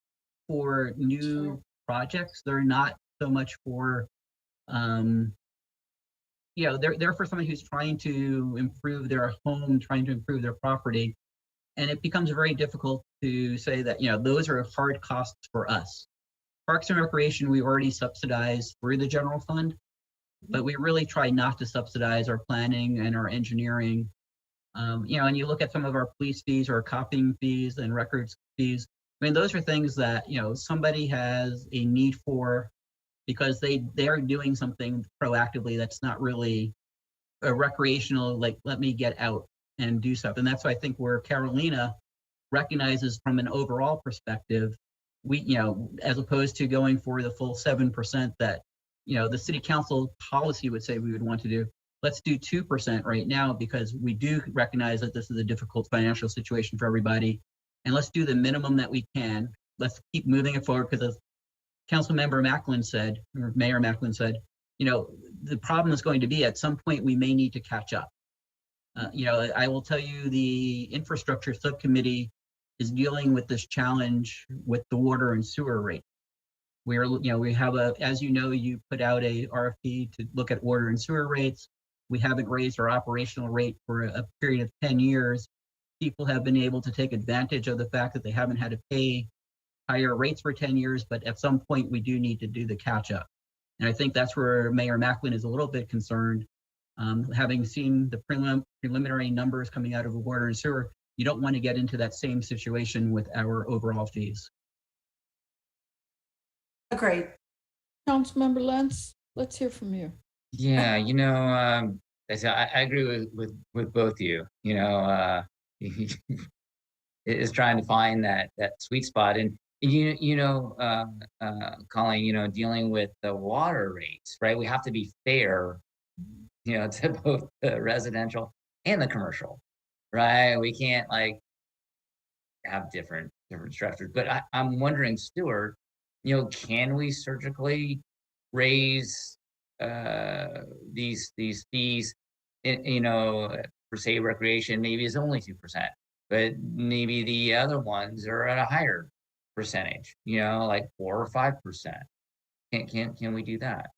for new projects. They're not so much for, they're for someone who's trying to improve their home, trying to improve their property. And it becomes very difficult to say that, those are hard costs for us. Parks and Recreation, we already subsidize through the general fund, but we really try not to subsidize our planning and our engineering. And you look at some of our police fees or copying fees and records fees. I mean, those are things that, somebody has a need for because they're doing something proactively that's not really a recreational, like, let me get out and do stuff. And that's why I think where Carolina recognizes from an overall perspective, we, as opposed to going for the full 7% that, the city council policy would say we would want to do, let's do 2% right now because we do recognize that this is a difficult financial situation for everybody. And let's do the minimum that we can. Let's keep moving it forward because as Councilmember Macklin said, or Mayor Macklin said, the problem is going to be at some point we may need to catch up. I will tell you the infrastructure subcommittee is dealing with this challenge with the water and sewer rate. We have as you put out a RFP to look at water and sewer rates. We haven't raised our operational rate for a period of 10 years. People have been able to take advantage of the fact that they haven't had to pay higher rates for 10 years, but at some point we do need to do the catch up. And I think that's where Mayor Macklin is a little bit concerned. Having seen the preliminary numbers coming out of the water and sewer, you don't want to get into that same situation with our overall fees. Agreed. Councilmember Lentz, let's hear from you. Yeah, I agree with both of you. Is trying to find that sweet spot, and Colleen, dealing with the water rates, right? We have to be fair, to both the residential and the commercial, right? We can't have different structures. But I'm wondering, Stuart, can we surgically raise these fees? For say recreation, maybe is only 2%, but maybe the other ones are at a higher percentage, like 4 or 5%. Can we do that?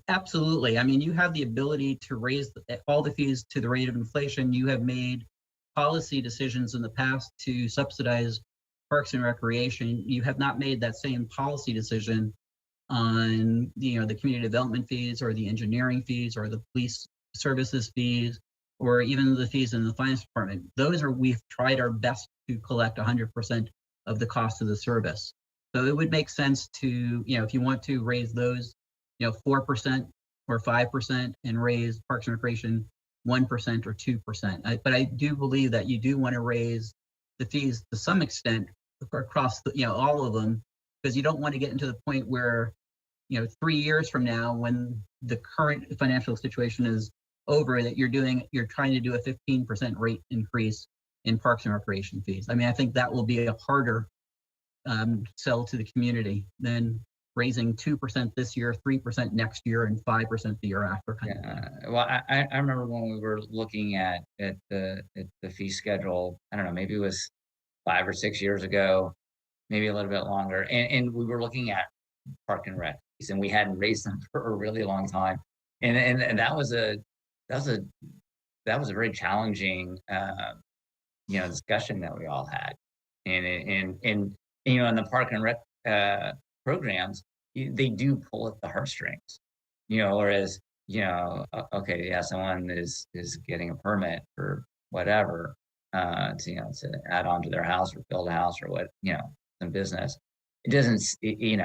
Absolutely. I mean, you have the ability to raise all the fees to the rate of inflation. You have made policy decisions in the past to subsidize parks and recreation. You have not made that same policy decision on, the community development fees or the engineering fees or the police services fees or even the fees in the finance department. We've tried our best to collect 100% of the cost of the service. So it would make sense to, if you want to raise those, 4% or 5% and raise Parks and Recreation 1% or 2%. But I do believe that you do want to raise the fees to some extent across all of them, because you don't want to get into the point where, 3 years from now, when the current financial situation is over, that you're trying to do a 15% rate increase in Parks and Recreation fees. I mean, I think that will be a harder sell to the community than raising 2% this year, 3% next year, and 5% the year after. Yeah. Well, I remember when we were looking at the fee schedule. I don't know, maybe it was 5 or 6 years ago, maybe a little bit longer, and we were looking at Park and Rec fees, and we hadn't raised them for a really long time, and that was a very challenging discussion that we all had, and in the Park and Rec programs, they do pull at the heartstrings, whereas, okay, yeah, someone is getting a permit for whatever, to add on to their house or build a house or what, some business. It doesn't, it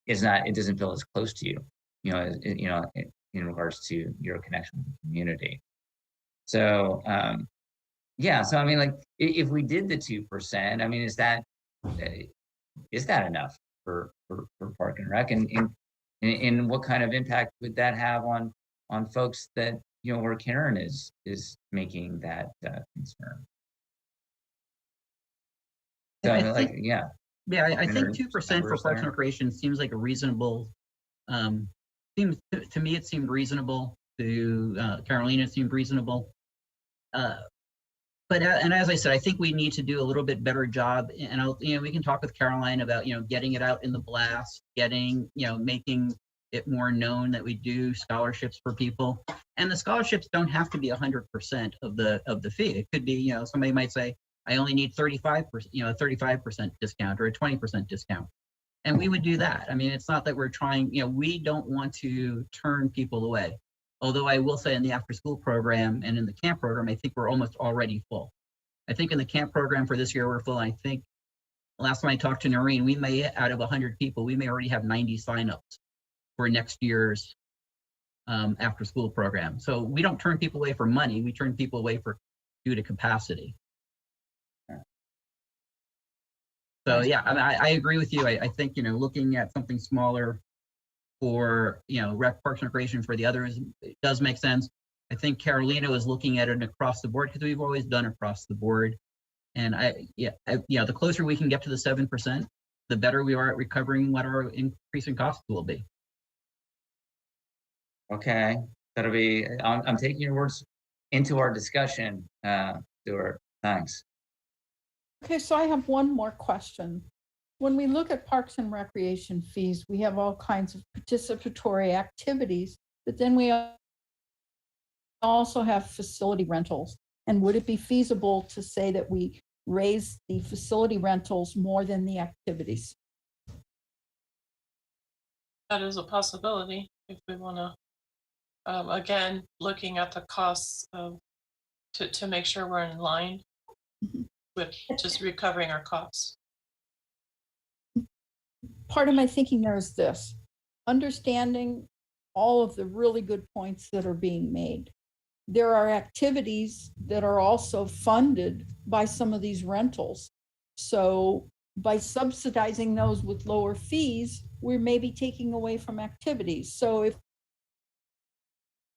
doesn't feel as close to you, in regards to your connection with the community. So, yeah, so I mean, like, if we did the 2%, I mean, is that enough for Park and Rec, and what kind of impact would that have on folks that, where Karen is making that concern? So I like, think, yeah. Yeah, I think Karen, 2% for Parks and Recreation seems like a reasonable, seems to me, it seemed reasonable. To Carolina, it seemed reasonable. But and as I said, I think we need to do a little bit better job, and we can talk with Caroline about getting it out in the blast, getting making it more known that we do scholarships for people, and the scholarships don't have to be 100% of the fee. It could be somebody might say, I only need 35%, a 35% discount or a 20% discount, and we would do that. I mean, it's not that we're trying, we don't want to turn people away. Although I will say in the after school program and in the camp program, I think we're almost already full. I think in the camp program for this year, we're full. I think last time I talked to Noreen, we may, out of 100 people, we may already have 90 signups for next year's after school program. So we don't turn people away for money. We turn people away due to capacity. So yeah, I agree with you. I think, looking at something smaller for, Parks and Recreation for the others, it does make sense. I think Carolina was looking at it across the board because we've always done across the board. And the closer we can get to the 7%, the better we are at recovering what our increasing costs will be. Okay, that'll be, I'm taking your words into our discussion, Stuart. Thanks. Okay, so I have one more question. When we look at Parks and Recreation fees, we have all kinds of participatory activities, but then we also have facility rentals. And would it be feasible to say that we raise the facility rentals more than the activities? That is a possibility if we want to, again, looking at the costs to make sure we're in line with just recovering our costs. Part of my thinking there is this: understanding all of the really good points that are being made. There are activities that are also funded by some of these rentals. So by subsidizing those with lower fees, we're maybe taking away from activities. So if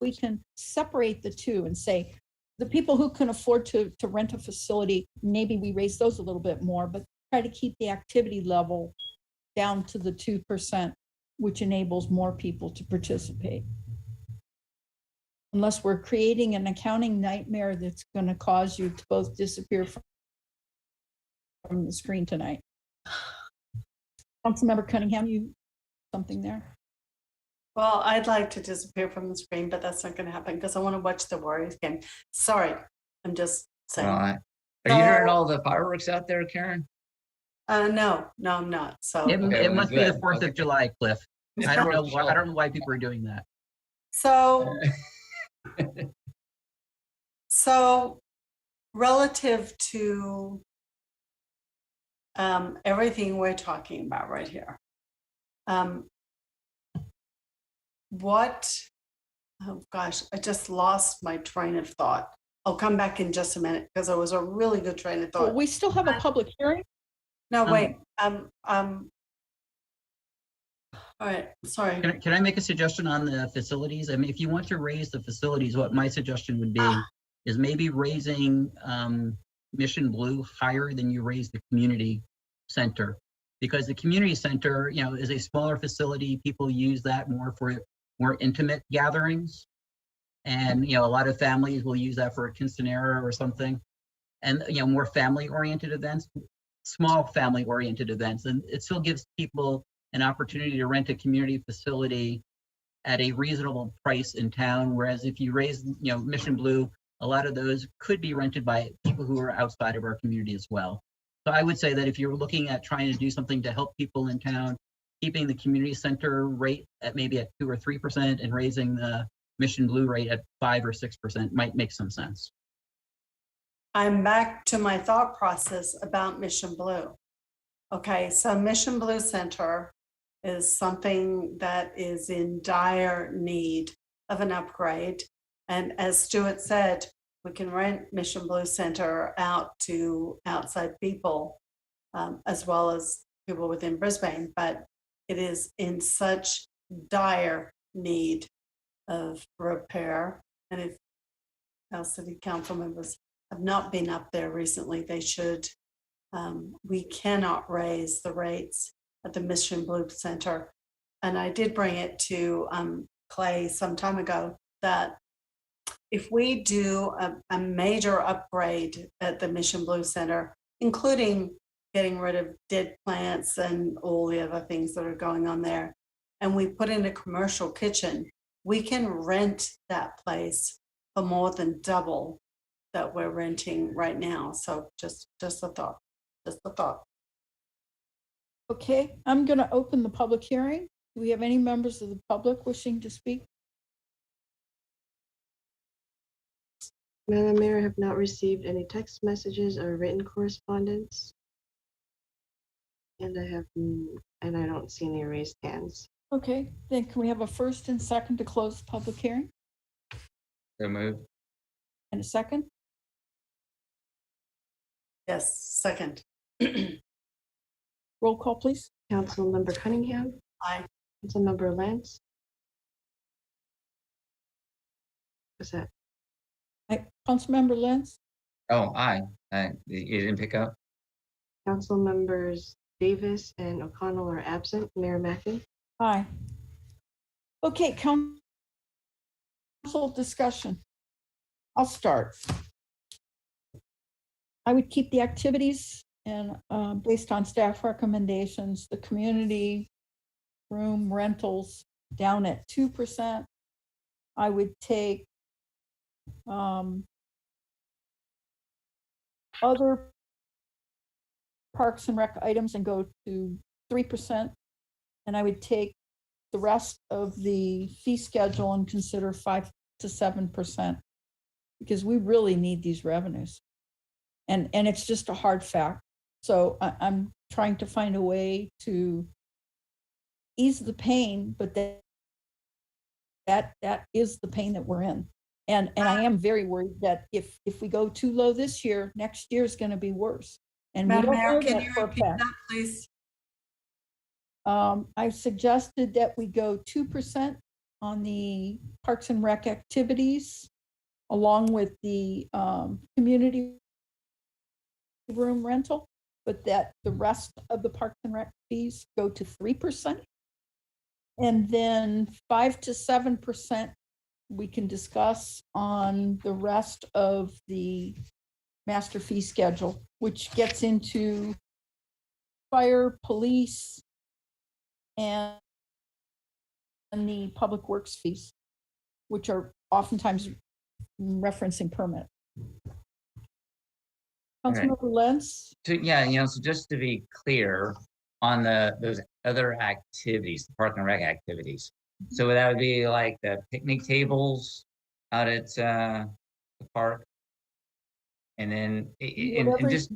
we can separate the two and say, the people who can afford to rent a facility, maybe we raise those a little bit more, but try to keep the activity level down to the 2%, which enables more people to participate. Unless we're creating an accounting nightmare that's going to cause you to both disappear from the screen tonight. Councilmember Cunningham, you something there? Well, I'd like to disappear from the screen, but that's not going to happen because I want to watch the Warriors game. Sorry, I'm just saying. Are you hearing all the fireworks out there, Karen? No, I'm not. So, It, Okay, it well, must be the good. 4th Okay. of July, Cliff. It's I don't know. 4th of I don't know why people are doing that. so relative to everything we're talking about right here, oh gosh, I just lost my train of thought. I'll come back in just a minute because it was a really good train of Well, thought. we still have a public hearing. No, wait. All right, sorry. Can I make a suggestion on the facilities? I mean, if you want to raise the facilities, what my suggestion would be is maybe raising Mission Blue higher than you raise the community center. Because the community center, you know, is a smaller facility. People use that more for more intimate gatherings. And, you know, a lot of families will use that for a quinceanera or something. And, you know, more family-oriented events, small family-oriented events. And it still gives people an opportunity to rent a community facility at a reasonable price in town. Whereas if you raise, you know, Mission Blue, a lot of those could be rented by people who are outside of our community as well. So I would say that if you're looking at trying to do something to help people in town, keeping the community center rate at maybe at 2 or 3% and raising the Mission Blue rate at 5 or 6% might make some sense. I'm back to my thought process about Mission Blue. Okay, so Mission Blue Center is something that is in dire need of an upgrade. And as Stuart said, we can rent Mission Blue Center out to outside people, as well as people within Brisbane, but it is in such dire need of repair. And if our city council members have not been up there recently, they should. We cannot raise the rates at the Mission Blue Center. And I did bring it to Clay some time ago that if we do a major upgrade at the Mission Blue Center, including getting rid of dead plants and all the other things that are going on there, and we put in a commercial kitchen, we can rent that place for more than double that we're renting right now. So just a thought, just a thought. Okay, I'm going to open the public hearing. Do we have any members of the public wishing to speak? Madam Mayor, I have not received any text messages or written correspondence. And I don't see any raised hands. Okay, then can we have a first and second to close the public hearing? So moved. And a second? Yes, second. Roll call, please. Councilmember Cunningham. Aye. Councilmember Lance. What's that? Councilmember Lentz? Oh, aye. You didn't pick up? Council members Davis and O'Connell are absent. Mayor Mackin. Aye. Okay, council discussion. I'll start. I would keep the activities and based on staff recommendations, the community room rentals down at 2%. I would take other parks and rec items and go to 3%. And I would take the rest of the fee schedule and consider 5 to 7%, because we really need these revenues. And it's just a hard fact. So I'm trying to find a way to ease the pain, but that is the pain that we're in. And I am very worried that if we go too low this year, next year is going to be worse. And Madam we don't Mayor, know can that you for a repeat fact. that, please? I suggested that we go 2% on the Parks and Rec activities, along with the community room rental, but that the rest of the Parks and Rec fees go to 3%. And then 5 to 7% we can discuss on the rest of the master fee schedule, which gets into fire, police, and and the public works fees, which are oftentimes referencing permit. All right. Councilmember Lentz? Yeah, so just to be clear on those other activities, the park and rec activities. So that would be like the picnic tables out at the park. And then, and just,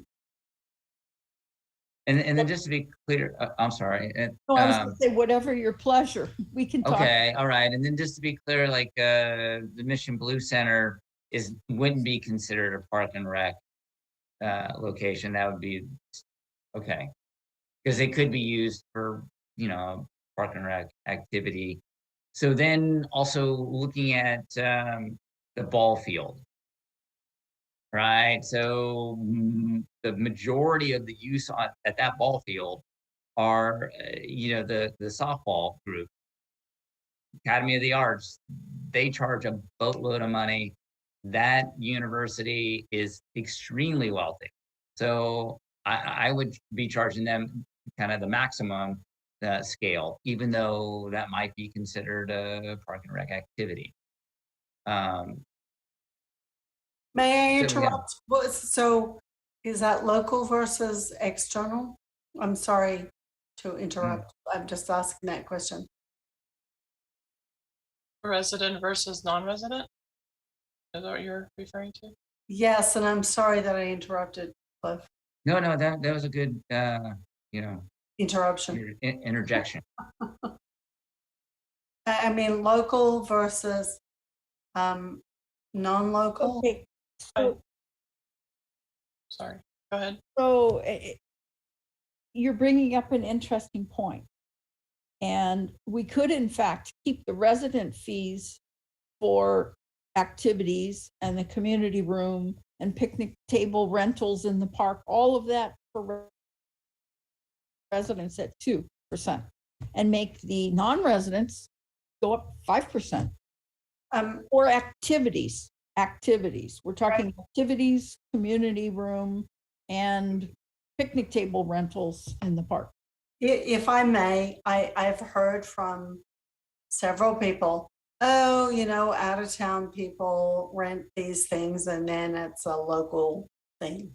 and then just to be clear, I'm sorry. No, I was gonna say whatever your pleasure. We can talk. Okay, all right. And then just to be clear, like the Mission Blue Center wouldn't be considered a park and rec location. That would be okay, because it could be used for park and rec activity. So then also looking at the ball field, right? So the majority of the use at that ball field are the softball group, Academy of the Arts. They charge a boatload of money. That university is extremely wealthy, so I would be charging them kind of the maximum scale, even though that might be considered a park and rec activity. May I interrupt? So is that local versus external? I'm sorry to interrupt. I'm just asking that question. Resident versus non-resident? Is that what you're referring to? Yes, and I'm sorry that I interrupted, Cliff. No, that was a good, Interruption. interjection. I mean, local versus non-local. Okay. So, Sorry, go ahead. so you're bringing up an interesting point. And we could, in fact, keep the resident fees for activities and the community room and picnic table rentals in the park, all of that for residents at 2%, and make the non-residents go up 5%. Or activities. We're talking activities, community room, and picnic table rentals in the park. If I may, I've heard from several people, out of town people rent these things and then it's a local thing.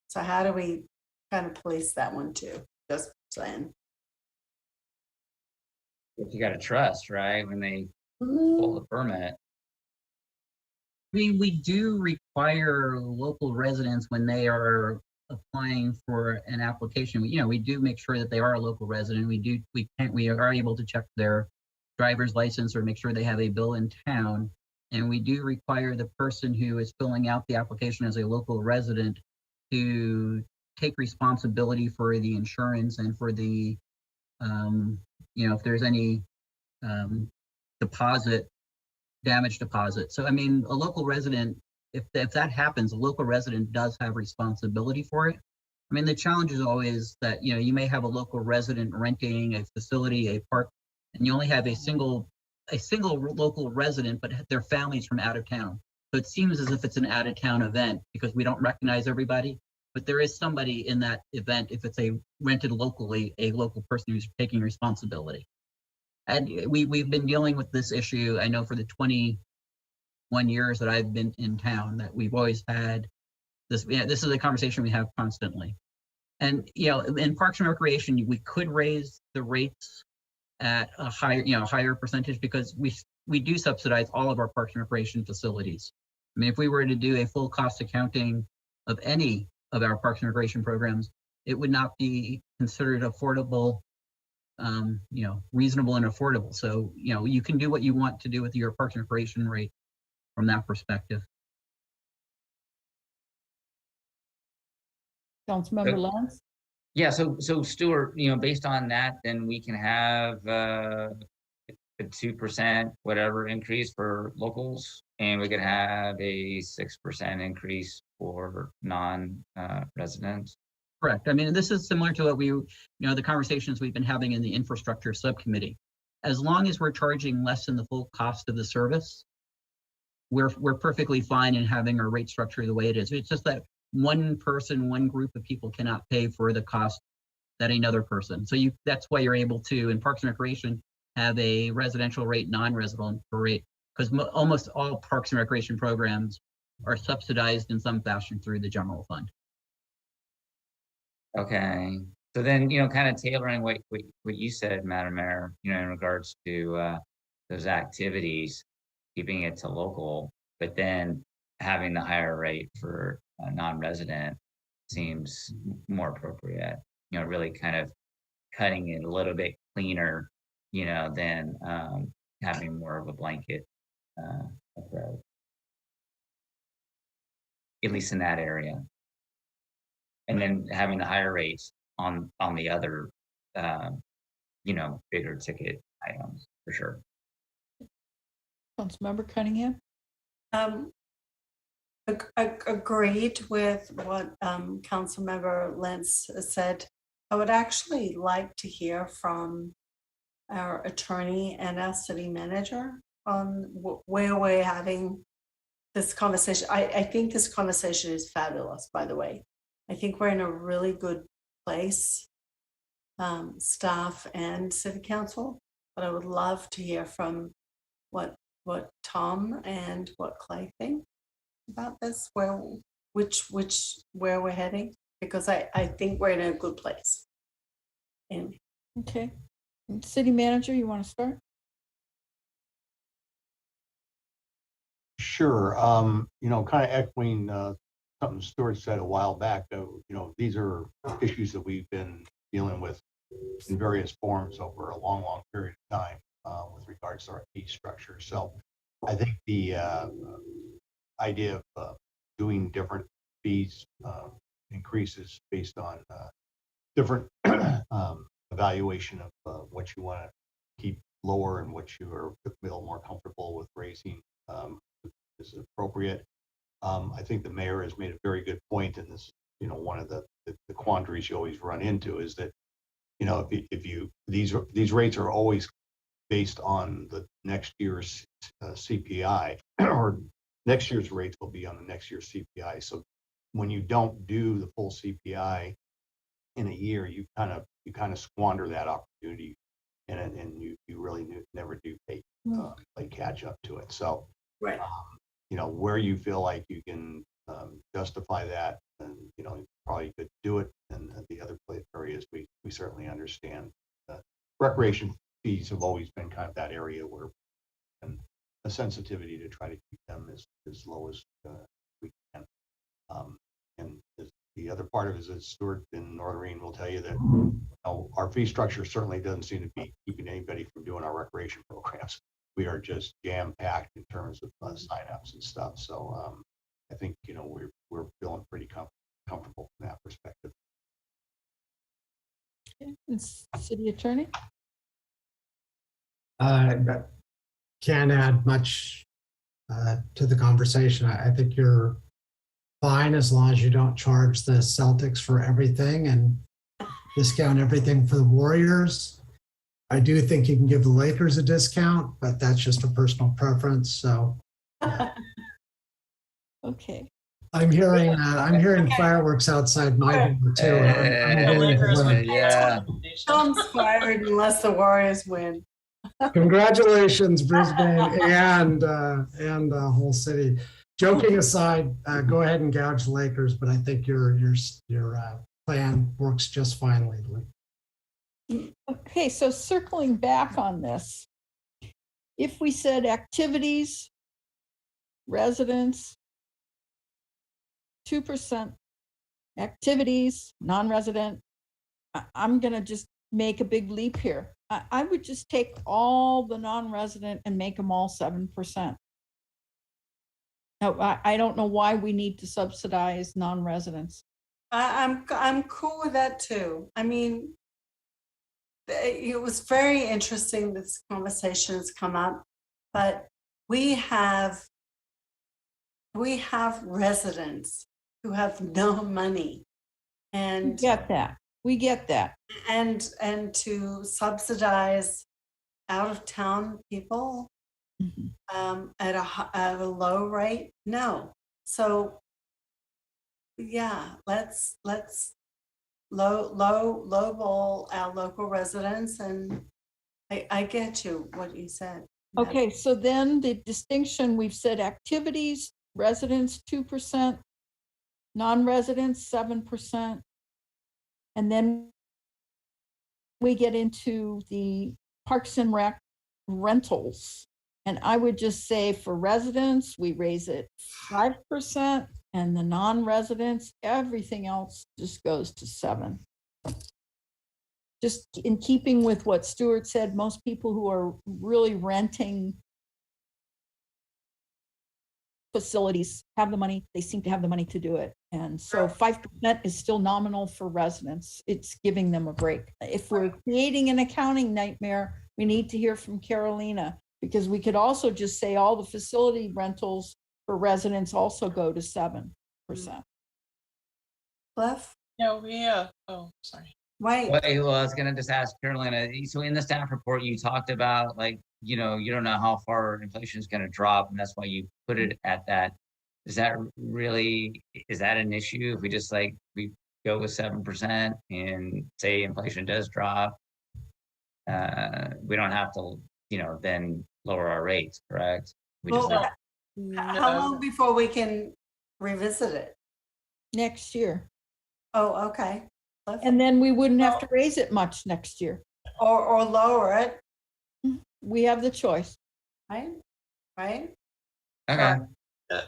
So how do we kind of police that one too? Just saying. You got to trust, right? When they pull the permit. We do require local residents when they are applying for an application. We do make sure that they are a local resident. We are able to check their driver's license or make sure they have a bill in town. And we do require the person who is filling out the application as a local resident to take responsibility for the insurance and for the, if there's any damage deposit. So, I mean, a local resident, if that happens, a local resident does have responsibility for it. I mean, the challenge is always that, you may have a local resident renting a facility, a park, and you only have a single local resident, but their family's from out of town. So it seems as if it's an out of town event because we don't recognize everybody, but there is somebody in that event if it's rented locally, a local person who's taking responsibility. And we've been dealing with this issue, I know, for the 21 years that I've been in town, that we've always had this. This is a conversation we have constantly. And, in Parks and Recreation, we could raise the rates at a higher percentage because we do subsidize all of our Parks and Recreation facilities. I mean, if we were to do a full cost accounting of any of our Parks and Recreation programs, it would not be considered affordable, reasonable and affordable. So, you can do what you want to do with your Parks and Recreation rate from that perspective. Councilmember Lentz? Yeah, so Stuart, based on that, then we can have a 2% whatever increase for locals, and we could have a 6% increase for non-residents. Correct. I mean, this is similar to what the conversations we've been having in the infrastructure subcommittee. As long as we're charging less than the full cost of the service, we're perfectly fine in having our rate structure the way it is. It's just that one group of people cannot pay for the cost that another person. So that's why you're able to, in Parks and Recreation, have a residential rate, non-residential rate, because almost all parks and recreation programs are subsidized in some fashion through the general fund. Okay. So then, kind of tailoring what you said, Madam Mayor, in regards to those activities, keeping it to local, but then having the higher rate for non-resident seems more appropriate. Really kind of cutting it a little bit cleaner, than having more of a blanket approach, at least in that area. And then having the higher rates on the other, bigger ticket items for sure. Councilmember Cunningham? Agreed with what Councilmember Lentz said. I would actually like to hear from our attorney and our city manager on where we're having this conversation. I think this conversation is fabulous, by the way. I think we're in a really good place, staff and city council, but I would love to hear from what Tom and what Clay think about this, where we're heading, because I think we're in a good place. And Okay. City manager, you want to start? Sure. Kind of echoing something Stuart said a while back, these are issues that we've been dealing with in various forms over a long, long period of time with regards to our fee structure. So I think the idea of doing different fees increases based on different evaluation of what you want to keep lower and what you are feel more comfortable with raising is appropriate. I think the mayor has made a very good point in this. One of the quandaries you always run into is that if you these rates are always based on the next year's CPI, or next year's rates will be on the next year's CPI. So when you don't do the full CPI in a year, you kind of squander that opportunity, and you really never do play catch up to it. So right. Where you feel like you can justify that, and probably could do it. And the other areas we certainly understand. Recreation fees have always been kind of that area where and a sensitivity to try to keep them as low as we can. And the other part of it is that Stuart and Northern will tell you that our fee structure certainly doesn't seem to be keeping anybody from doing our recreation programs. We are just jam-packed in terms of signups and stuff. So I think we're feeling pretty comfortable from that perspective. Okay. City attorney? But can't add much to the conversation. I think you're fine as long as you don't charge the Celtics for everything and discount everything for the Warriors. I do think you can give the Lakers a discount, but that's just a personal preference. So Okay. I'm hearing fireworks outside my door too. I'm willing to win. Yeah. Tom's fired unless the Warriors win. Congratulations, Brisbane and the whole city. Joking aside, go ahead and gouge the Lakers, but I think your plan works just fine legally. Okay, so circling back on this, if we said activities, residents, 2%, activities, non-resident, I'm going to just make a big leap here. I would just take all the non-resident and make them all 7%. Now, I don't know why we need to subsidize non-residents. I'm cool with that too. I mean, it was very interesting. This conversation has come up, but we have residents who have no money, and we get that, and to subsidize out of town people at a low rate, no. So yeah, let's lowball our local residents and I get you, what you said. Okay, so then the distinction, we've said activities, residents 2%, non-residents 7%. And then we get into the Parks and Rec rentals. And I would just say for residents, we raise it 5%, and the non-residents, everything else just goes to 7%. Just in keeping with what Stuart said, most people who are really renting facilities have the money, they seem to have the money to do it. And so 5% is still nominal for residents. It's giving them a break. If we're creating an accounting nightmare, we need to hear from Carolina, because we could also just say all the facility rentals for residents also go to 7%. Cliff, Yeah, oh, sorry. wait, Well, I was gonna just ask Carolina, so in the staff report, you talked about like, you don't know how far inflation is gonna drop, and that's why you put it at that. Is that an issue if we just like, we go with 7% and say inflation does drop? We don't have to, then lower our rates, correct? We just well, have- how long before we can revisit it? Next year. Oh, okay. Cliff? And then we wouldn't have to raise it much next year. Or lower it, We have the choice. right? Right? Okay, Uh,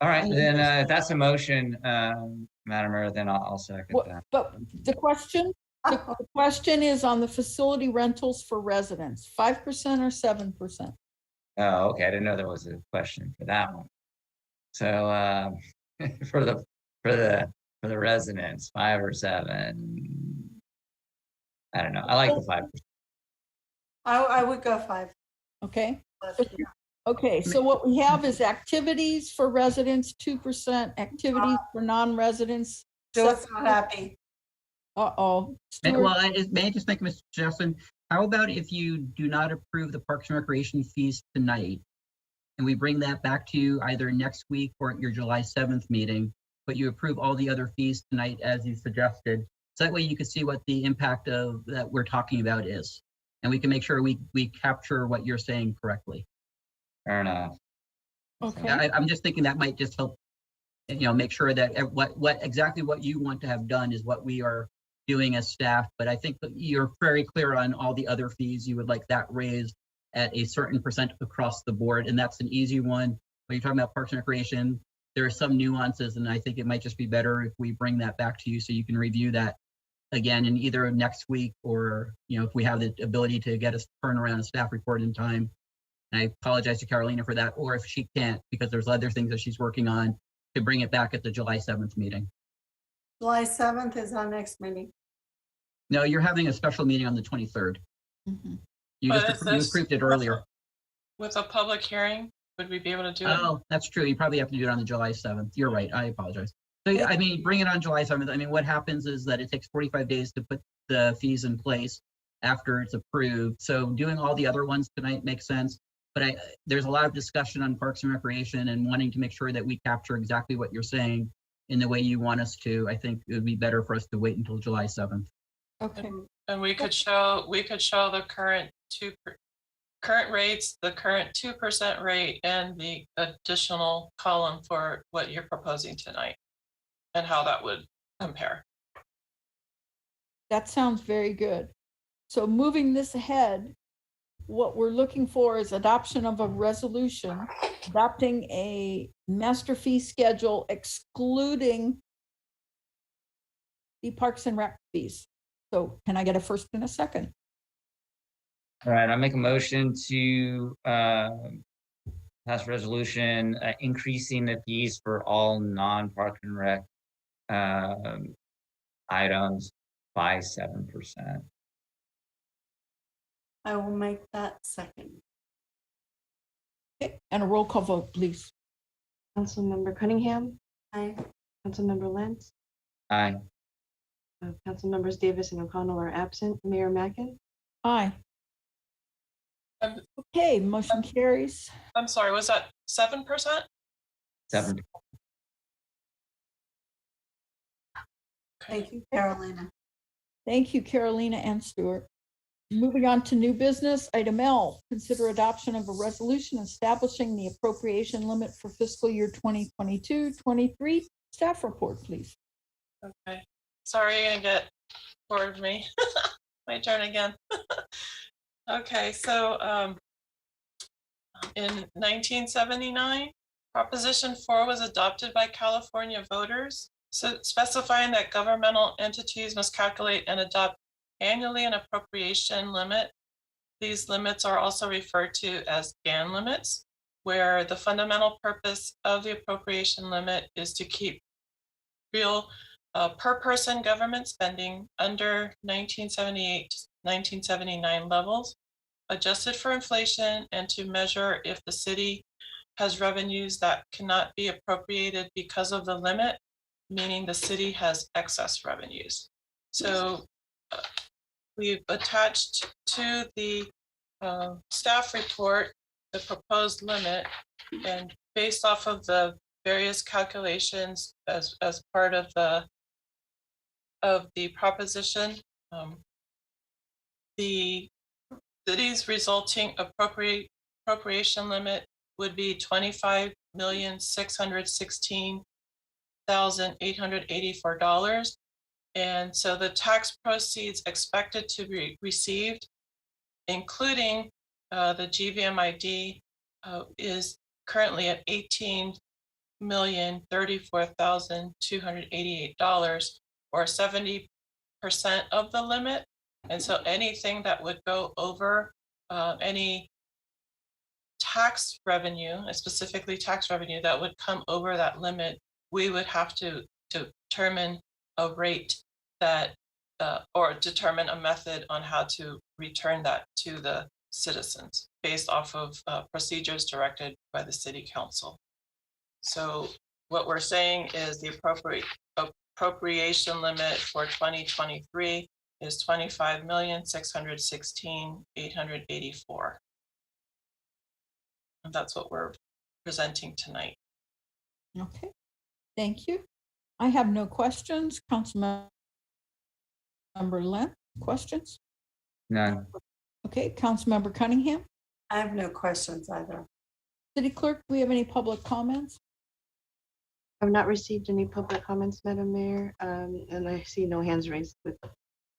all right, then if that's a motion, Madam Mayor, then I'll second What- that. But the question is on the facility rentals for residents, 5% or 7%? Oh, okay, I didn't know there was a question for that one. So for the residents, 5 or 7. I don't know. I like the 5%. I would go 5. Okay, Cliff. okay, so what we have is activities for residents, 2%, activities for non-residents. Stuart's not happy. Uh-oh. Well, Stuart, may I just make a suggestion? How about if you do not approve the Parks and Recreation fees tonight, and we bring that back to you either next week or at your July 7th meeting, but you approve all the other fees tonight as you suggested. So that way you can see what the impact of that we're talking about is. And we can make sure we capture what you're saying correctly. Fair enough. okay, I'm just thinking that might just help, make sure that what exactly what you want to have done is what we are doing as staff. But I think that you're very clear on all the other fees. You would like that raised at a certain percent across the board. And that's an easy one. When you're talking about Parks and Recreation, there are some nuances, and I think it might just be better if we bring that back to you so you can review that again in either next week or, if we have the ability to get us turn around a staff report in time. And I apologize to Carolina for that, or if she can't, because there's other things that she's working on, to bring it back at the July 7th meeting. July 7th is our next meeting. No, you're having a special meeting on the 23rd. Mhm. You But just is you this- approved it earlier. With a public hearing, would we be able to do it? Oh, that's true. You probably have to do it on the July 7th. You're right. I apologize. So, I mean, bring it on July 7th. I mean, what happens is that it takes 45 days to put the fees in place after it's approved. So doing all the other ones tonight makes sense. But there's a lot of discussion on Parks and Recreation and wanting to make sure that we capture exactly what you're saying in the way you want us to. I think it would be better for us to wait until July 7th. okay. And we could show the current rates, the current 2% rate, and the additional column for what you're proposing tonight, and how that would compare. That sounds very good. So moving this ahead, what we're looking for is adoption of a resolution, adopting a master fee schedule excluding the Parks and Rec fees. So can I get a first and a second? All right, I'll make a motion to pass resolution increasing the fees for all non-Park and Rec items by 7%. I will make that second. Okay, and a roll call vote, please. Councilmember Cunningham, Aye. Councilmember Lentz, Aye. Councilmembers Davis and O'Connell are absent. Mayor Mackin, Aye. Um, Okay, motion carries. I'm sorry, was that 7%? 7. Thank you, Carolina. Thank you, Carolina and Stuart. Moving on to new business, item L, consider adoption of a resolution establishing the appropriation limit for fiscal year 2022-23. Staff report, please. Okay, sorry, you're gonna get bored of me. My turn again. Okay, so in 1979, Proposition 4 was adopted by California voters, so specifying that governmental entities must calculate and adopt annually an appropriation limit. These limits are also referred to as GAN limits, where the fundamental purpose of the appropriation limit is to keep real per person government spending under 1978 to 1979 levels, adjusted for inflation, and to measure if the city has revenues that cannot be appropriated because of the limit, meaning the city has excess revenues. So we've attached to the staff report the proposed limit, and based off of the various calculations as part of the proposition, the city's resulting appropriation limit would be $25,616,884. And so the tax proceeds expected to be received, including the GVMID, is currently at $18,034,288, or 70% of the limit. And so anything that would go over any tax revenue, specifically tax revenue that would come over that limit, we would have to determine a rate that or determine a method on how to return that to the citizens based off of procedures directed by the city council. So what we're saying is the appropriation limit for 2023 is $25,616,884. And that's what we're presenting tonight. Okay, thank you. I have no questions. Councilmember Lent, questions? None. Okay, Councilmember Cunningham. I have no questions either. City Clerk, do we have any public comments? I've not received any public comments, Madam Mayor, and I see no hands raised with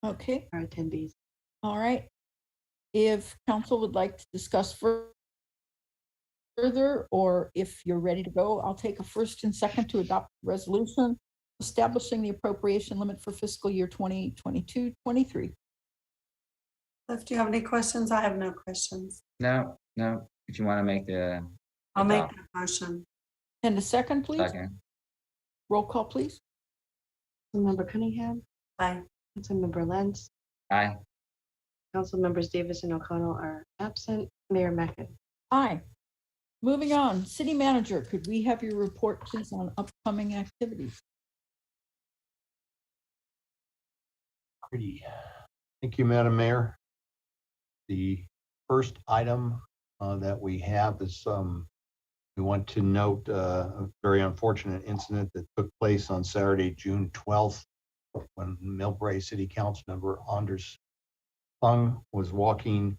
Okay, our attendees. all right. If council would like to discuss further, or if you're ready to go, I'll take a first and second to adopt the resolution establishing the appropriation limit for fiscal year 2022-23. If you have any questions, I have no questions. No. If you want to make the. I'll make the motion. And a second, please. Second. Roll call, please. Councilmember Cunningham, Aye. Councilmember Lentz, Aye. Council members Davis and O'Connell are absent. Mayor Meckin. Aye. Moving on, City Manager, could we have your report, please, on upcoming activities? Thank you, Madam Mayor. The first item that we have is we want to note a very unfortunate incident that took place on Saturday, June 12th, when Millbrae City Council member Anders Fung was walking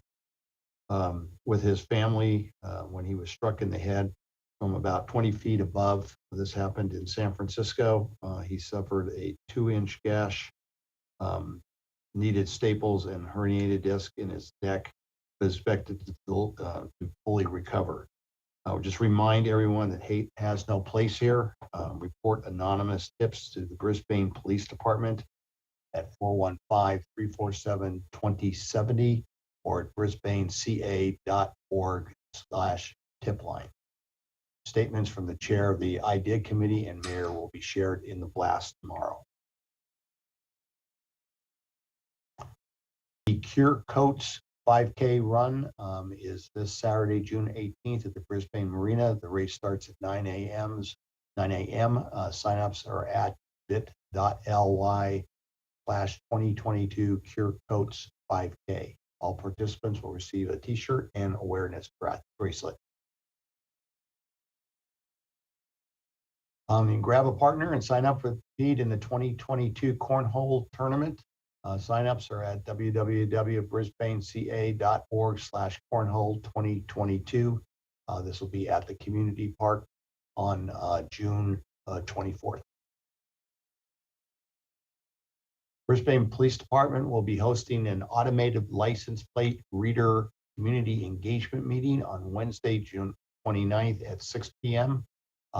with his family when he was struck in the head from about 20 feet above. This happened in San Francisco. He suffered a 2-inch gash, needed staples and herniated disc in his neck, but expected to fully recover. I would just remind everyone that hate has no place here. Report anonymous tips to the Brisbane Police Department at 415-347-2070 or at brisbaneca.org/tipline. Statements from the chair of the IDIG committee and mayor will be shared in the blast tomorrow. The Cure Coats 5K run is this Saturday, June 18th at the Brisbane Marina. The race starts at 9 a.m. Signups are at bit.ly/2022 Cure Coats 5K. All participants will receive a t-shirt and awareness bracelet. You can grab a partner and sign up for the feed in the 2022 Cornhole Tournament. Signups are at www.brisbaneca.org/cornhole2022. This will be at the community park on June 24th. Brisbane Police Department will be hosting an automated license plate reader community engagement meeting on Wednesday, June 29th at 6 p.m.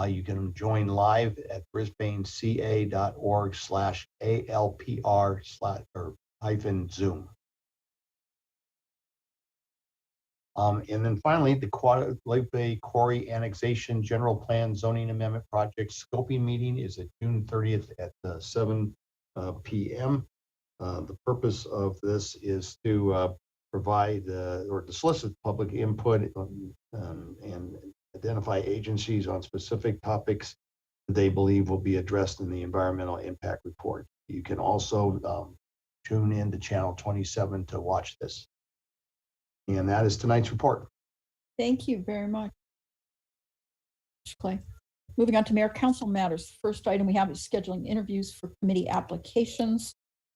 You can join live at brisbaneca.org/ALPR/Zoom. And then finally, the Levy Quarry Annexation General Plan Zoning Amendment Project Scoping Meeting is at June 30th at 7 p.m. The purpose of this is to provide or to solicit public input and identify agencies on specific topics that they believe will be addressed in the environmental impact report. You can also tune in to channel 27 to watch this. And that is tonight's report. Thank you very much, Clay. Moving on to Mayor Council matters. First item we have is scheduling interviews for committee applications.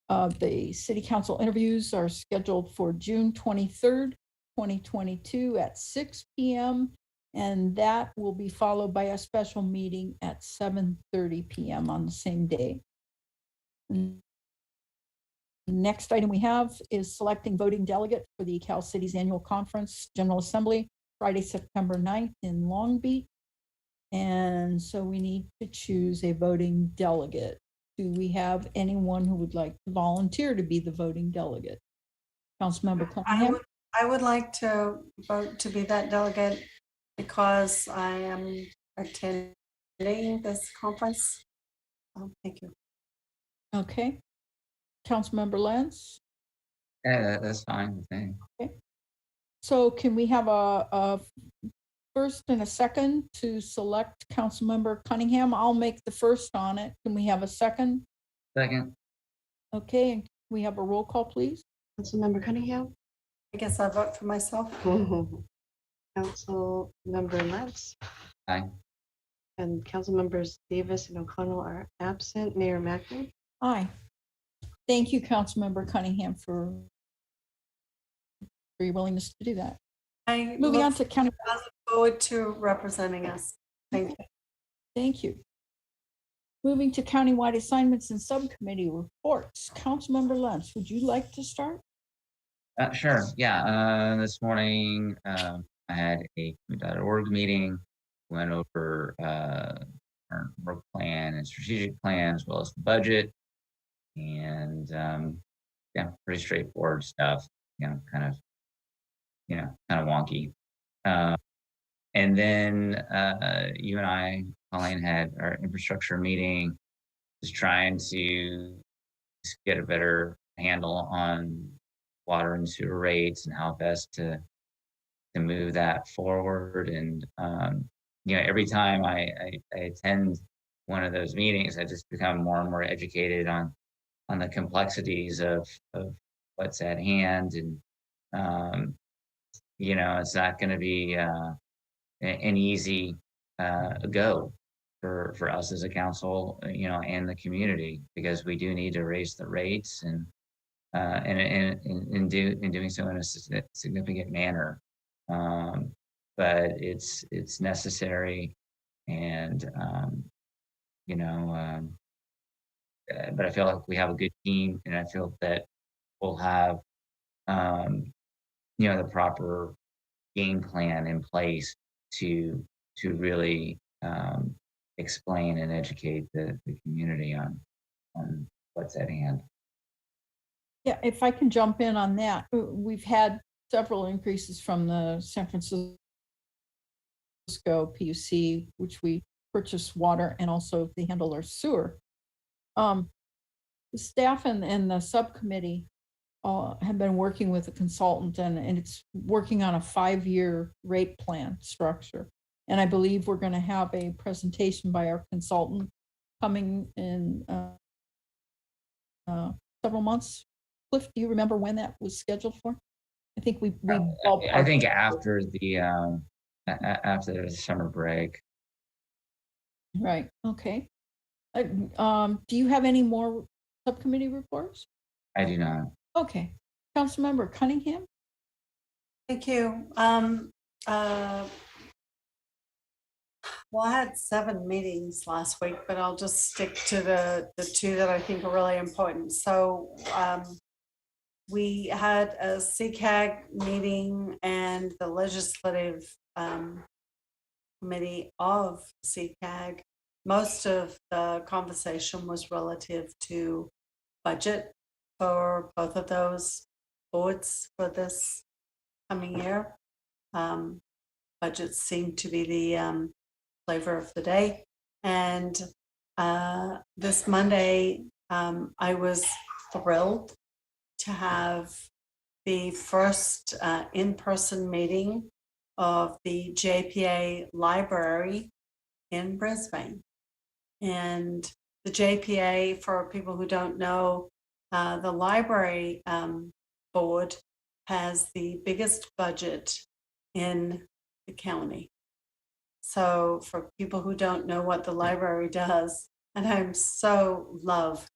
The City Council interviews are scheduled for June 23rd, 2022 at 6 p.m. And that will be followed by a special meeting at 7:30 p.m. on the same day. Next item we have is selecting voting delegate for the Cal City's annual conference, General Assembly, Friday, September 9th in Long Beach. And so we need to choose a voting delegate. Do we have anyone who would like to volunteer to be the voting delegate? Councilmember Cunningham? I would like to vote to be that delegate because I am attending this conference. Thank you. Okay. Councilmember Lentz? Yeah, that's fine with me. Okay. So can we have a first and a second to select Councilmember Cunningham? I'll make the first on it. Can we have a second? Second. Okay, and we have a roll call, please. Councilmember Cunningham. I guess I vote for myself. Councilmember Lentz. Aye. And council members Davis and O'Connell are absent. Mayor Macri. Aye. Thank you, Councilmember Cunningham, for your willingness to do that. I Moving on look to county. forward to representing us. Thank you. Thank you. Moving to countywide assignments and subcommittee reports. Councilmember Lentz, would you like to start? Sure. Yeah. This morning I had a Countywide.org meeting. Went over our work plan and strategic plan as well as the budget. And yeah, pretty straightforward stuff. Kind of wonky. And then you and I, Colleen, had our infrastructure meeting, just trying to get a better handle on water and sewer rates and how best to move that forward. And every time I attend one of those meetings, I just become more and more educated on the complexities of what's at hand. And it's not going to be an easy go for us as a council, and the community, because we do need to raise the rates and doing so in a significant manner. But it's necessary, and but I feel like we have a good team, and I feel that we'll have the proper game plan in place to really explain and educate the community on what's at hand. Yeah, if I can jump in on that, we've had several increases from the San Francisco PUC, which we purchase water and also they handle our sewer. The staff and the subcommittee have been working with a consultant, and it's working on a 5-year rate plan structure. And I believe we're going to have a presentation by our consultant coming in several months. Cliff, do you remember when that was scheduled for? I think we I think after the summer break. Right. Okay. Do you have any more subcommittee reports? I do not. Okay. Councilmember Cunningham? Thank you. Well, I had 7 meetings last week, but I'll just stick to the 2 that I think are really important. So we had a CCAG meeting and the legislative committee of CCAG. Most of the conversation was relative to budget for both of those boards for this coming year. Budgets seem to be the flavor of the day. And this Monday, I was thrilled to have the first in-person meeting of the JPA library in Brisbane. And the JPA, for people who don't know, the library board has the biggest budget in the county. So for people who don't know what the library does, and I'm so love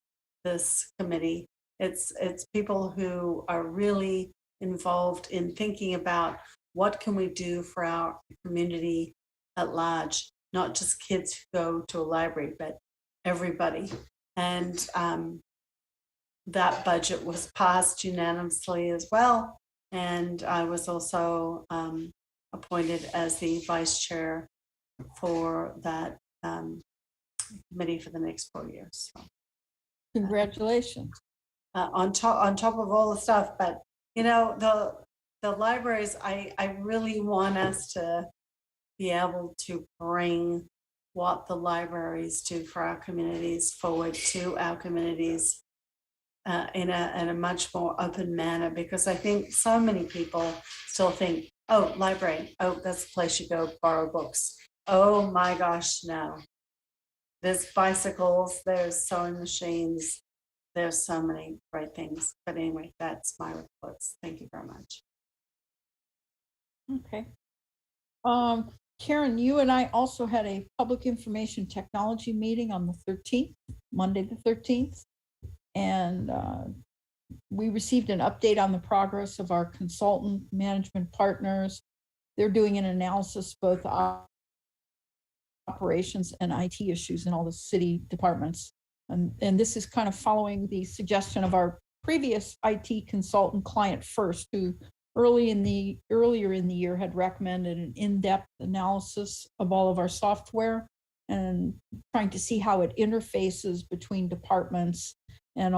this committee, it's people who are really involved in thinking about what can we do for our community at large, not just kids who go to a library, but everybody. And that budget was passed unanimously as well. And I was also appointed as the vice chair for that committee for the next 4 years. So, Congratulations. on top of all the stuff, but you know, the libraries, I really want us to be able to bring what the libraries do for our communities forward to our communities in a much more open manner, because I think so many people still think, oh, library, oh, that's the place you go borrow books. Oh my gosh, no. There's bicycles, there's sewing machines, there's so many great things. But anyway, that's my reports. Thank you very much. Okay. Karen, you and I also had a public information technology meeting on the 13th, Monday the 13th. And we received an update on the progress of our consultant management partners. They're doing an analysis both operations and IT issues in all the city departments. And this is kind of following the suggestion of our previous IT consultant, Client First, who earlier in the year had recommended an in-depth analysis of all of our software and trying to see how it interfaces between departments, and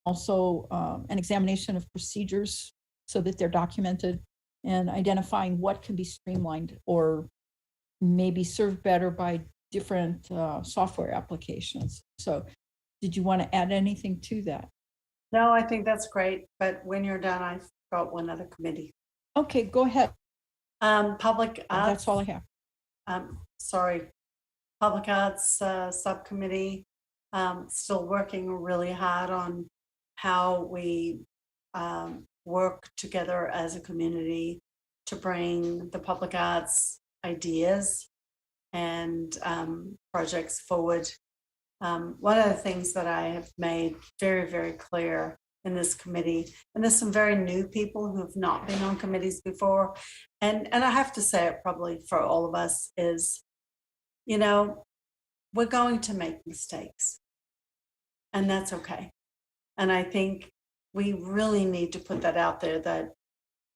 also an examination of procedures so that they're documented, and identifying what can be streamlined or maybe served better by different software applications. So did you want to add anything to that? No, I think that's great. But when you're done, I've got one other committee. Okay, go ahead. Public arts. That's all I have. Sorry. Public Arts Subcommittee, still working really hard on how we work together as a community to bring the public arts ideas and projects forward. One of the things that I have made very, very clear in this committee, and there's some very new people who have not been on committees before, and I have to say it probably for all of us is, you know, we're going to make mistakes, and that's okay. And I think we really need to put that out there, that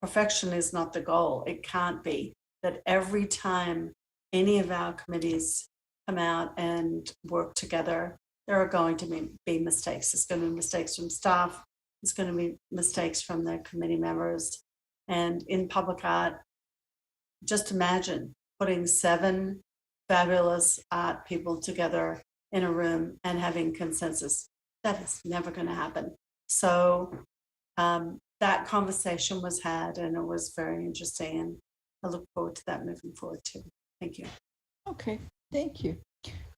perfection is not the goal. It can't be. That every time any of our committees come out and work together, there are going to be mistakes. There's going to be mistakes from staff. There's going to be mistakes from the committee members. And in public art, just imagine putting 7 fabulous art people together in a room and having consensus. That is never going to happen. So that conversation was had, and it was very interesting, and I look forward to that moving forward too. Thank you. Okay, thank you.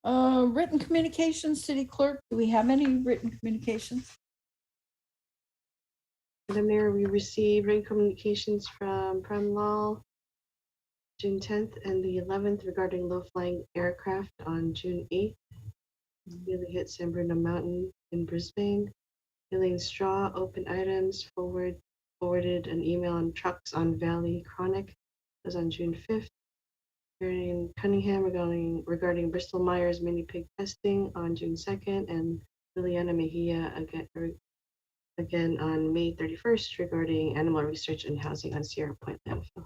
Written communications, City Clerk, do we have any written communications? Madam Mayor, we received written communications from Premlal June 10th and the 11th regarding low-flying aircraft on June 8th. Really hit San Bruno Mountain in Brisbane. Elaine Straw, open items, forwarded an email on trucks on Valley Chronic. It was on June 5th. Hearing Cunningham regarding Bristol Myers mini pig testing on June 2nd, and Liliana Mejia again on May 31st regarding animal research and housing on Sierra Point landfill.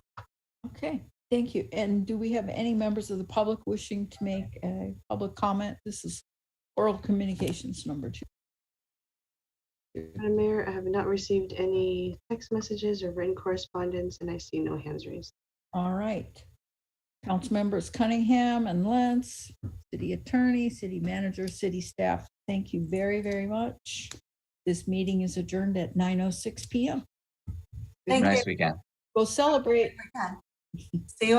Okay, thank you. And do we have any members of the public wishing to make a public comment? This is oral communications number 2. Madam Mayor, I have not received any text messages or written correspondence, and I see no hands raised. All right. Council members Cunningham and Lentz, city attorney, city manager, city staff, thank you very, very much. This meeting is adjourned at 9:06 p.m. Thank Nice you. weekend. Go celebrate. See you.